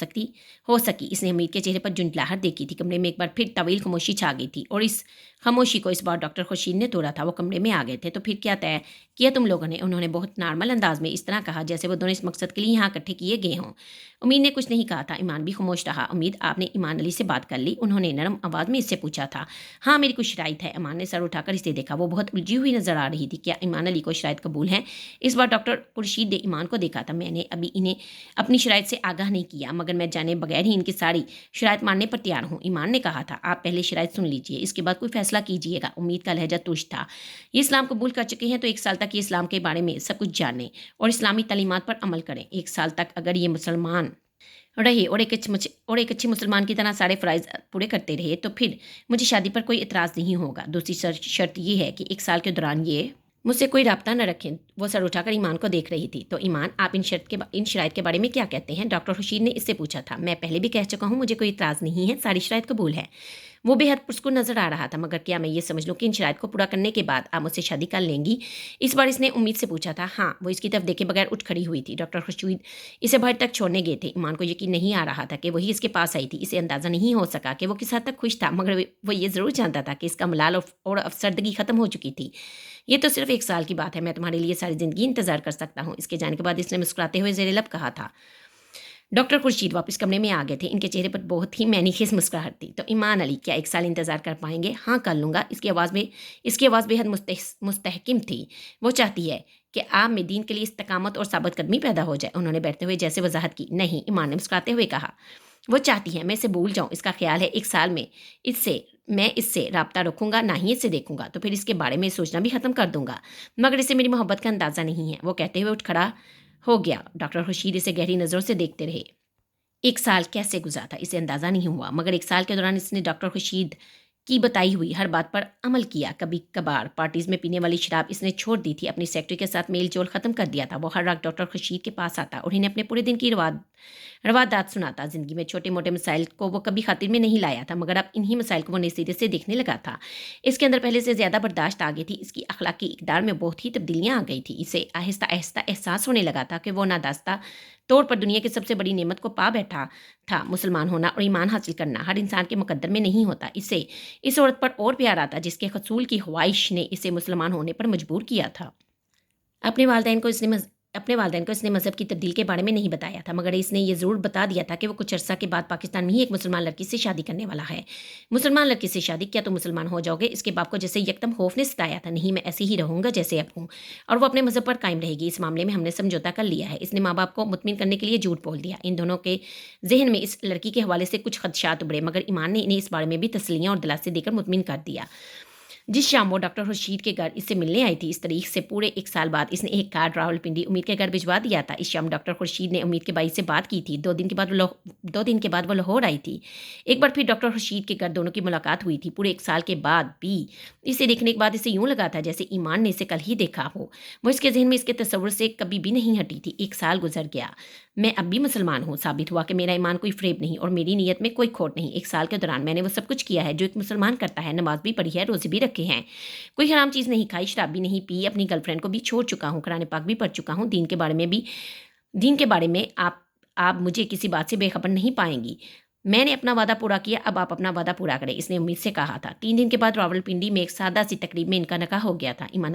सकी। इसने हमीद के चेहरे पर झुंझलाहट देखी थी। कमरे में एक बार फिर तवील खामोशी छा गई थी, और इस खामोशी को इस बार डॉक्टर खुर्शीद ने तोड़ा था। वो कमरे में आ गए थे। तो फिर क्या तय किया तुम लोगों ने? उन्होंने बहुत नॉर्मल अंदाज में इस तरह कहा जैसे वो दोनों इस मकसद के लिए यहाँ इकट्ठे किए गए हों। उम्मीद ने कुछ नहीं कहा था। ईमान भी खामोश रहा। उम्मीद, आपने ईमान अली से बात कर ली? उन्होंने नरम आवाज़ में इससे पूछा था। हाँ, मेरी कुछ शराइत है। ईमान ने सर उठाकर इसे देखा। वो बहुत उलझी हुई नजर आ रही थी। क्या ईमान अली को शराइत कबूल है? इस बार डॉक्टर खुर्शीद ने ईमान को देखा था। मैंने अभी इन्हें अपनी शराइत से आगाह नहीं किया, मगर मैं जाने बगैर ही इनकी सारी शराइत मानने पर तैयार हूँ। ईमान ने कहा था, आप पहले शराइत सुन लीजिए, इसके बाद कोई फैसला कीजिएगा। उम्मीद का लहजा तुष्ट था। ये इस्लाम कबूल कर चुके हैं तो 1 साल तक ये इस्लाम के बारे में सब कुछ जानें और इस्लामी तालीमात पर अमल करें। 1 साल तक अगर ये मुसलमान रहे और एक अच्छे मुसलमान की तरह सारे फ़राइज़ पूरे करते रहे तो फिर मुझे शादी पर कोई इतराज़ नहीं होगा। दूसरी शर्त ये है कि 1 साल के दौरान ये मुझसे कोई राब्ता न रखें। वो सर उठाकर ईमान को देख रही थी। तो ईमान, आप इन शराइत के बारे में क्या कहते हैं? डॉक्टर खुर्शीद ने इससे पूछा था। मैं पहले भी कह चुका हूँ, मुझे कोई इतराज़ नहीं है, सारी शराइत कबूल है। वो बेहद पुरस्कुर नज़र आ रहा था। मगर क्या मैं ये समझ लूँ कि इन शराइत को पूरा करने के बाद आप मुझसे शादी कर लेंगी? इस बार इसने उम्मीद से पूछा था। हाँ। वो इसकी तरफ देखे बगैर उठ खड़ी हुई थी। डॉक्टर खुर्शीद इसे बाहर तक छोड़ने गए थे। ईमान को यकीन नहीं आ रहा था कि वही इसके पास आई थी। इसे अंदाज़ा नहीं हो सका कि वो किस हद तक खुश था, मगर वो ये ज़रूर जानता था कि इसका मलाल और अफसरदगी ख़त्म हो चुकी थी। ये तो सिर्फ 1 साल की बात है, मैं तुम्हारे लिए सारी ज़िंदगी इंतज़ार कर सकता हूँ। इसके जाने के बाद इसने मुस्कुराते हुए ज़ेर लब कहा था। डॉक्टर खुर्शीद वापस कमरे में आ गए थे। इनके चेहरे पर बहुत ही मैनीखेज मुस्कुराहट थी। तो ईमान अली, क्या 1 साल इंतज़ार कर पाएंगे? हाँ, कर लूँगा। इसकी आवाज़ बेहद मुस्तहकिम थी। वो चाहती है कि आप में दीन के लिए इस्तकामत और साबित कदमी पैदा हो जाए। उन्होंने बैठते हुए जैसे वजाहत की। नहीं, ईमान ने मुस्कुराते हुए कहा। वो चाहती है मैं इसे भूल जाऊँ। इसका ख्याल है 1 साल में मैं इससे राब्ता रखूँगा, ना ही इसे देखूँगा, तो फिर इसके बारे में सोचना भी ख़त्म कर दूँगा। मगर इसे मेरी मोहब्बत का अंदाज़ा नहीं है। वो कहते हुए उठ खड़ा हो गया। डॉक्टर खुर्शीद इसे गहरी नज़रों से देखते रहे। 1 साल कैसे गुज़रा था इसे अंदाज़ा नहीं हुआ, मगर 1 साल के दौरान इसने डॉक्टर खुर्शीद की बताई हुई हर बात पर अमल किया। कभी कभार पार्टीज़ में पीने वाली शराब इसने छोड़ दी थी। अपनी सेक्रेटरी के साथ मेल जोल ख़त्म कर दिया था। वो हर रात डॉक्टर खुर्शीद के पास आता और इन्हें अपने पूरे दिन की रवादात सुनाता। ज़िंदगी में छोटे मोटे मसाइल को वो कभी खातिर में नहीं लाया था, मगर अब इन्हीं मसाइल को वो नए सिरे से देखने लगा था। इसके अंदर पहले से ज़्यादा बर्दाश्त आ गई थी। इसकी अखलाकी इक़दार में बहुत ही तब्दीलियाँ आ गई थी। इसे आहिस्ता आहिस्ता एहसास होने लगा था कि वो नादास्ता तौर पर दुनिया की सबसे बड़ी नेमत को पा बैठा था। मुसलमान होना और ईमान हासिल करना हर इंसान के मुकद्दर में नहीं होता। इसे इस औरत पर और प्यार आता जिसके हसूल की ख्वाहिश ने इसे मुसलमान होने पर मजबूर किया था। अपने वालिदैन को इसने मज़हब की तब्दील के बारे में नहीं बताया था, मगर इसने ये ज़रूर बता दिया था कि वो कुछ अर्सा के बाद पाकिस्तान में ही एक मुसलमान लड़की से शादी करने वाला है। मुसलमान लड़की से शादी? क्या तुम मुसलमान हो जाओगे? इसके बाप को जैसे यकदम खौफ ने सताया था। नहीं, मैं ऐसे ही रहूँगा जैसे अब हूँ, और वो अपने मज़हब पर कायम रहेगी। इस मामले में हमने समझौता कर लिया है। इसने माँ बाप को मुतमिन करने के लिए झूठ बोल दिया। इन दोनों के जहन में इस लड़की के हवाले से कुछ खदशात उभरे, मगर ईमान ने इन्हें इस बारे में भी तसलियाँ और दिलासे देकर मुतमिन कर दिया। जिस शाम वो डॉक्टर खुर्शीद के घर इससे मिलने आई थी, इस तारीख से पूरे 1 साल बाद इसने एक कार्ड रावलपिंडी उम्मीद के घर भिजवा दिया था। इस शाम डॉक्टर खुर्शीद ने उम्मीद के भाई से बात की थी। 2 दिन के बाद वो लाहौर आई थी। एक बार फिर डॉक्टर खुर्शीद के घर दोनों की मुलाकात हुई थी। पूरे 1 साल के बाद भी इसे देखने के बाद इसे यूँ लगा था जैसे ईमान ने इसे कल ही देखा हो। वो इसके जहन में इसके तस्वुर से कभी भी नहीं हटी थी। 1 साल गुजर गया। मैं अब भी मुसलमान हूँ। साबित हुआ कि मेरा ईमान कोई फ़रेब नहीं और मेरी नीयत में कोई खोट नहीं। 1 साल के दौरान मैंने वो सब कुछ किया है जो एक मुसलमान करता है। नमाज़ भी पढ़ी है, रोज़े भी रखे हैं। कोई हराम चीज़ नहीं खाई, शराब भी नहीं पी, अपनी गर्लफ्रेंड को भी छोड़ चुका हूँ, कुरान पाक भी पढ़ चुका हूँ। दीन के बारे में आप मुझे किसी बात से बेखबर नहीं पाएँगी। मैंने अपना वादा पूरा किया, अब आप अपना वादा पूरा करें, इसने उम्मीद से कहा था। 3 दिन के बाद रावलपिंडी में एक सादा-सी तकरीब में इनका निकाह हो गया था। ईमान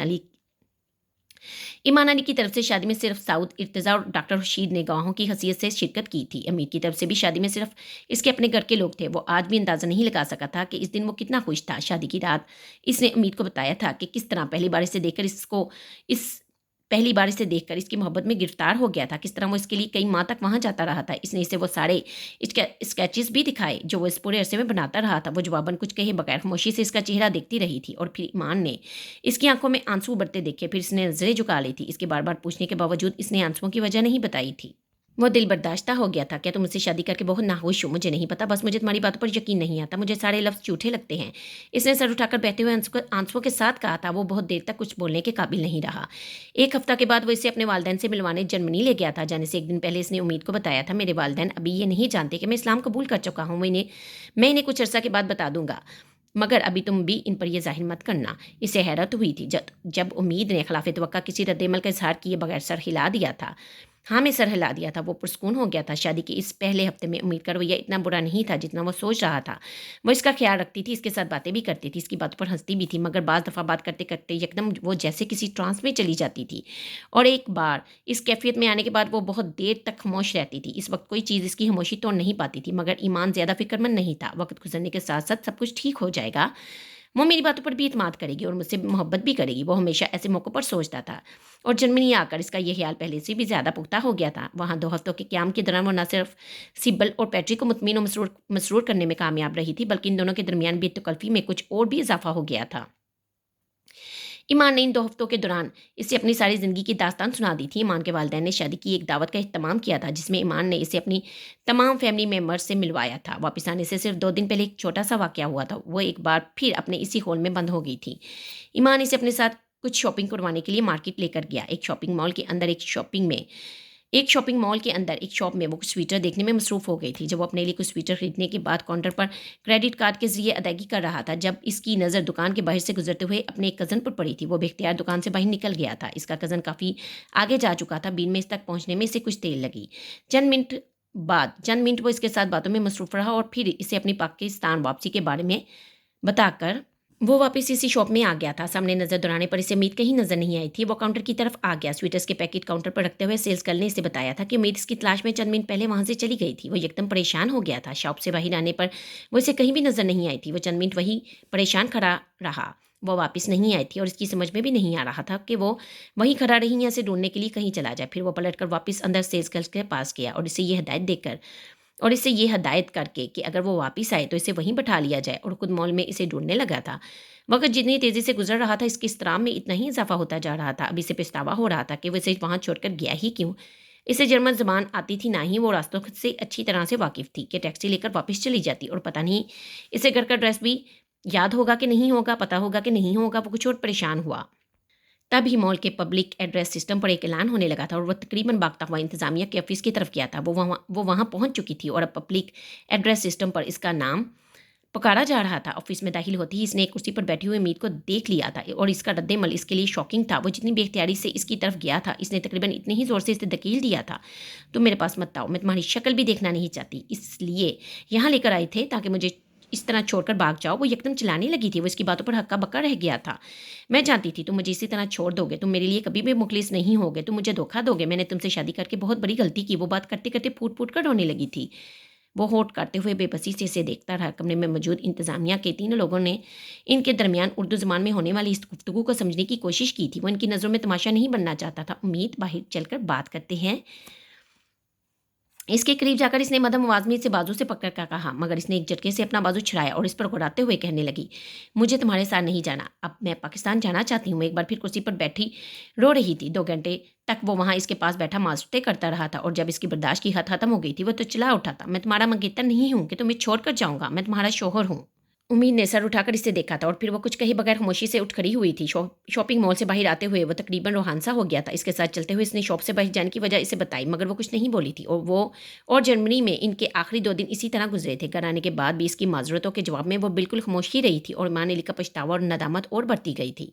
अली की तरफ से शादी में सिर्फ साउद इर्तज़ा और डॉक्टर रशीद ने गवाहों की हैसियत से शिरकत की थी। अमीर की तरफ से भी शादी में सिर्फ इसके अपने घर के लोग थे। वो आज भी अंदाज़ा नहीं लगा सका था कि इस दिन वो कितना खुश था। शादी की रात इसने अमीर को बताया था कि किस तरह पहली बार इसे देखकर इसकी मोहब्बत में गिरफ्तार हो गया था, किस तरह वो इसके लिए कई माह तक वहाँ जाता रहा था। इसने इसे वो सारे स्केचेस भी दिखाए जो वो इस पूरे अरसे में बनाता रहा था। वो जवाबन कुछ कहे बगैर खामोशी से इसका चेहरा देखती रही थी और फिर ईमान ने इसकी आंखों में आंसू उभरते देखे। फिर इसने नजरें झुका ली थी। इसके बार बार पूछने के बावजूद इसने आंसुओं की वजह नहीं बताई थी। वो दिल बर्दाश्ता हो गया था। क्या तुम मुझसे शादी करके बहुत नाखुश हो? मुझे नहीं पता, बस मुझे तुम्हारी बातों पर यकीन नहीं आता। मुझे सारे लफ्ज़ झूठे लगते हैं। इसने सर उठाकर बहते हुए आंसुओं के साथ कहा था। वो बहुत देर तक कुछ बोलने के काबिल नहीं रहा। 1 हफ्ता के बाद वो इसे अपने वालिदैन से मिलवाने जर्मनी ले गया था। जाने से 1 दिन पहले इसने उम्मीद को बताया था, मेरे वालिदैन अभी ये नहीं जानते कि मैं इस्लाम कबूल कर चुका हूँ। मैं इन्हें कुछ अर्सा के बाद बता दूंगा, मगर अभी तुम भी इन पर यह जाहिर मत करना। इसे हैरत हुई थी जब उम्मीद ने खिलाफ तवक्का किसी रद्द-ए-अमल का इजहार किए बगैर सर हिला दिया था। हाँ, मैं सर हिला दिया था। वो पुरस्कून हो गया था। शादी के इस पहले हफ्ते में उम्मीद का रवैया इतना बुरा नहीं था जितना वो सोच रहा था। वो इसका ख्याल रखती थी, इसके साथ बातें भी करती थी, इसकी बातों पर हंसती भी थी, मगर बाज़ दफ़ा बात करते करते एकदम वो जैसे किसी ट्रांस में चली जाती थी। और एक बार इस कैफियत में आने के बाद वो बहुत देर तक खामोश रहती थी। इस वक्त कोई चीज़ इसकी खामोशी तोड़ नहीं पाती थी, मगर ईमान ज़्यादा फिक्रमंद नहीं था। वक्त गुजरने के साथ साथ सब कुछ ठीक हो जाएगा। वो मेरी बातों पर भी इत्मीनान करेगी और मुझसे मोहब्बत भी करेगी। वो हमेशा ऐसे मौक़ों पर सोचता था और जर्मनी आकर इसका ये ख्याल पहले से भी ज़्यादा पुख्ता हो गया था। वहाँ 2 हफ्तों के क़याम के दौरान वो न सिर्फ सिब्बल और पैट्रिक को मुतमिन और मसरूर करने में कामयाब रही थी, बल्कि इन दोनों के दरमियान बेतकल्फ़ी में कुछ और भी इजाफ़ा हो गया था। ईमान ने इन 2 हफ्तों के दौरान इसे अपनी सारी ज़िंदगी की दास्तान सुना दी थी। ईमान के वालिदैन ने शादी की एक दावत का एहतमाम किया था, जिसमें ईमान ने इसे अपनी तमाम फैमिली मेम्बर्स से मिलवाया था। वापस आने से सिर्फ 2 दिन पहले एक छोटा-सा वाक़या हुआ था। वो एक बार फिर अपने इसी हॉल में बंद हो गई थी। ईमान इसे अपने साथ कुछ शॉपिंग करवाने के लिए मार्केट लेकर गया। एक शॉपिंग मॉल के अंदर एक शॉप में वो कुछ स्वेटर देखने में मसरूफ़ हो गई थी। जब वो अपने लिए कुछ स्वेटर खरीदने के बाद काउंटर पर क्रेडिट कार्ड के ज़रिए अदायगी कर रहा था, जब इसकी नज़र दुकान के बाहर से गुजरते हुए अपने एक कज़न पर पड़ी थी। वो बेख्तियार दुकान से बाहर निकल गया था। इसका कज़न काफ़ी आगे जा चुका था। बीन में इस तक पहुँचने में इसे कुछ देर लगी। चंद मिनट वो इसके साथ बातों में मसरूफ़ रहा और फिर इसे अपनी पाकिस्तान वापसी के बारे में बताकर वो वापस इसी शॉप में आ गया था। सामने नज़र दौड़ाने पर इसे उम्मीद कहीं नज़र नहीं आई थी। वो काउंटर की तरफ आ गया। स्वेटर्स के पैकेट काउंटर पर रखते हुए सेल्स गर्ल ने इसे बताया था कि उम्मीद इसकी तलाश में चंद मिनट पहले वहाँ से चली गई थी। वो एकदम परेशान हो गया था। शॉप से बाहर आने पर वो इसे कहीं भी नज़र नहीं आई थी। वो चंद मिनट वहीं परेशान खड़ा रहा। वो वापस नहीं आई थी और इसकी समझ में भी नहीं आ रहा था कि वो वहीं खड़ा रही या इसे ढूंढने के लिए कहीं चला जाए। फिर वो पलटकर वापस अंदर सेल्स गर्ल के पास गया और इसे ये हदायत करके कि अगर वो वापस आए तो इसे वहीं बैठा लिया जाए, और खुद मॉल में इसे ढूंढने लगा था। वक्त जितनी तेज़ी से गुजर रहा था, इसके इस्तेराम में इतना ही इजाफा होता जा रहा था। अब इसे पछतावा हो रहा था कि वो इसे वहाँ छोड़कर गया ही क्यों। इसे जर्मन ज़बान आती थी, ना ही वो रास्तों से अच्छी तरह से वाकिफ़ थी कि टैक्सी लेकर वापस चली जाती, और पता नहीं इसे घर का एड्रेस भी याद होगा कि नहीं होगा, पता होगा कि नहीं होगा। वो कुछ और परेशान हुआ। तब ही मॉल के पब्लिक एड्रेस सिस्टम पर एक ऐलान होने लगा था और वह तकरीबन भागता हुआ इंतज़ामिया के ऑफिस की तरफ गया था। वो वहाँ पहुँच चुकी थी और अब पब्लिक एड्रेस सिस्टम पर इसका नाम पुकारा जा रहा था। ऑफिस में दाखिल होते ही इसने एक कुर्सी पर बैठी हुई मीत को देख लिया था और इसका रद्द-ए-अमल इसके लिए शॉकिंग था। वो जितनी बेख्तियारी से इसकी तरफ गया था, इसने तकरीबन इतने ही ज़ोर से इसे धकेल दिया था। तुम मेरे पास मत आओ, मैं तुम्हारी शक्ल भी देखना नहीं चाहती, इसलिए यहाँ लेकर आए थे ताकि मुझे इस तरह छोड़कर भाग जाओ। वो एकदम चिल्लाने लगी थी। वो इसकी बातों पर हक्का बक्का रह गया था। मैं जानती थी तुम मुझे इसी तरह छोड़ दोगे, तुम मेरे लिए कभी भी मुखलिस नहीं होगे, तुम मुझे धोखा दोगे। मैंने तुमसे शादी करके बहुत बड़ी गलती की। वो बात करते करते फूट फूट कर रोने लगी थी। वो होठ काटते हुए बेबसी से इसे देखता रहा। कमरे में मौजूद इंतजामिया के 3 लोगों ने इनके दरमियान उर्दू ज़बान में होने वाली इस गुफ्तगू को समझने की कोशिश की थी। वो इनकी नज़रों में तमाशा नहीं बनना चाहता था। उम्मीद बाहर चलकर बात करते हैं। इसके करीब जाकर इसने मदम आवाज़ में इसे बाजू से पकड़ कर कहा, मगर इसने एक झटके से अपना बाजू छिड़ाया और इस पर गुर्राते हुए कहने लगी, मुझे तुम्हारे साथ नहीं जाना, अब मैं पाकिस्तान जाना चाहती हूँ। एक बार फिर कुर्सी पर बैठी रो रही थी। 2 घंटे तक वो वहाँ इसके पास बैठा मासूते करता रहा था और जब इसकी बर्दाश्त की हद खत्म हो गई थी वो तो चिल्ला उठा था, मैं तुम्हारा मंगेतर नहीं हूँ कि तुम्हें छोड़ कर जाऊँगा, मैं तुम्हारा शोहर हूँ। उम्मीद ने सर उठाकर इसे देखा था और फिर वो कुछ कहे बगैर खामोशी से उठ खड़ी हुई थी। शॉपिंग मॉल से बाहर आते हुए वो तकरीबन रोहानसा हो गया था। इसके साथ चलते हुए इसने शॉप से बाहर जाने की वजह इसे बताई, मगर वो कुछ नहीं बोली थी। और जर्मनी में इनके आखिरी 2 दिन इसी तरह गुजरे थे। घर आने के बाद भी इसकी माज़रतों के जवाब में वो बिल्कुल खामोश ही रही थी और माँ नेली का पछतावा और नदामत और बढ़ती गई थी।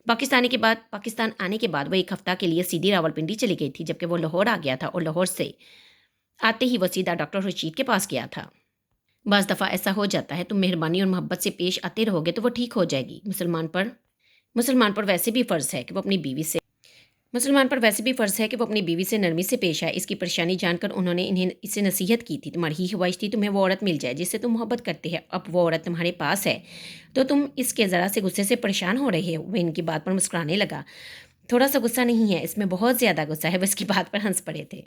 पाकिस्तान आने के बाद वो 1 हफ्ता के लिए सीधी रावलपिंडी चली गई थी, जबकि वो लाहौर आ गया था और लाहौर से आते ही वो सीधा डॉक्टर रशीद के पास गया था। बस दफ़ा ऐसा हो जाता है, तुम मेहरबानी और मोहब्बत से पेश आते रहोगे तो वो ठीक हो जाएगी। मुसलमान पर वैसे भी फ़र्ज़ है कि वो अपनी बीवी से नरमी से पेश आए। इसकी परेशानी जानकर उन्होंने इसे नसीहत की थी, तुम्हारी ही ख्वाहिश थी तुम्हें वो औरत मिल जाए जिससे तुम मोहब्बत करते हैं। अब वो औरत तुम्हारे पास है तो तुम इसके ज़रा से गुस्से से परेशान हो रहे हो। वह इनकी बात पर मुस्कुराने लगा। थोड़ा सा गुस्सा नहीं है, इसमें बहुत ज़्यादा गुस्सा है। वो इसकी बात पर हंस पड़े थे।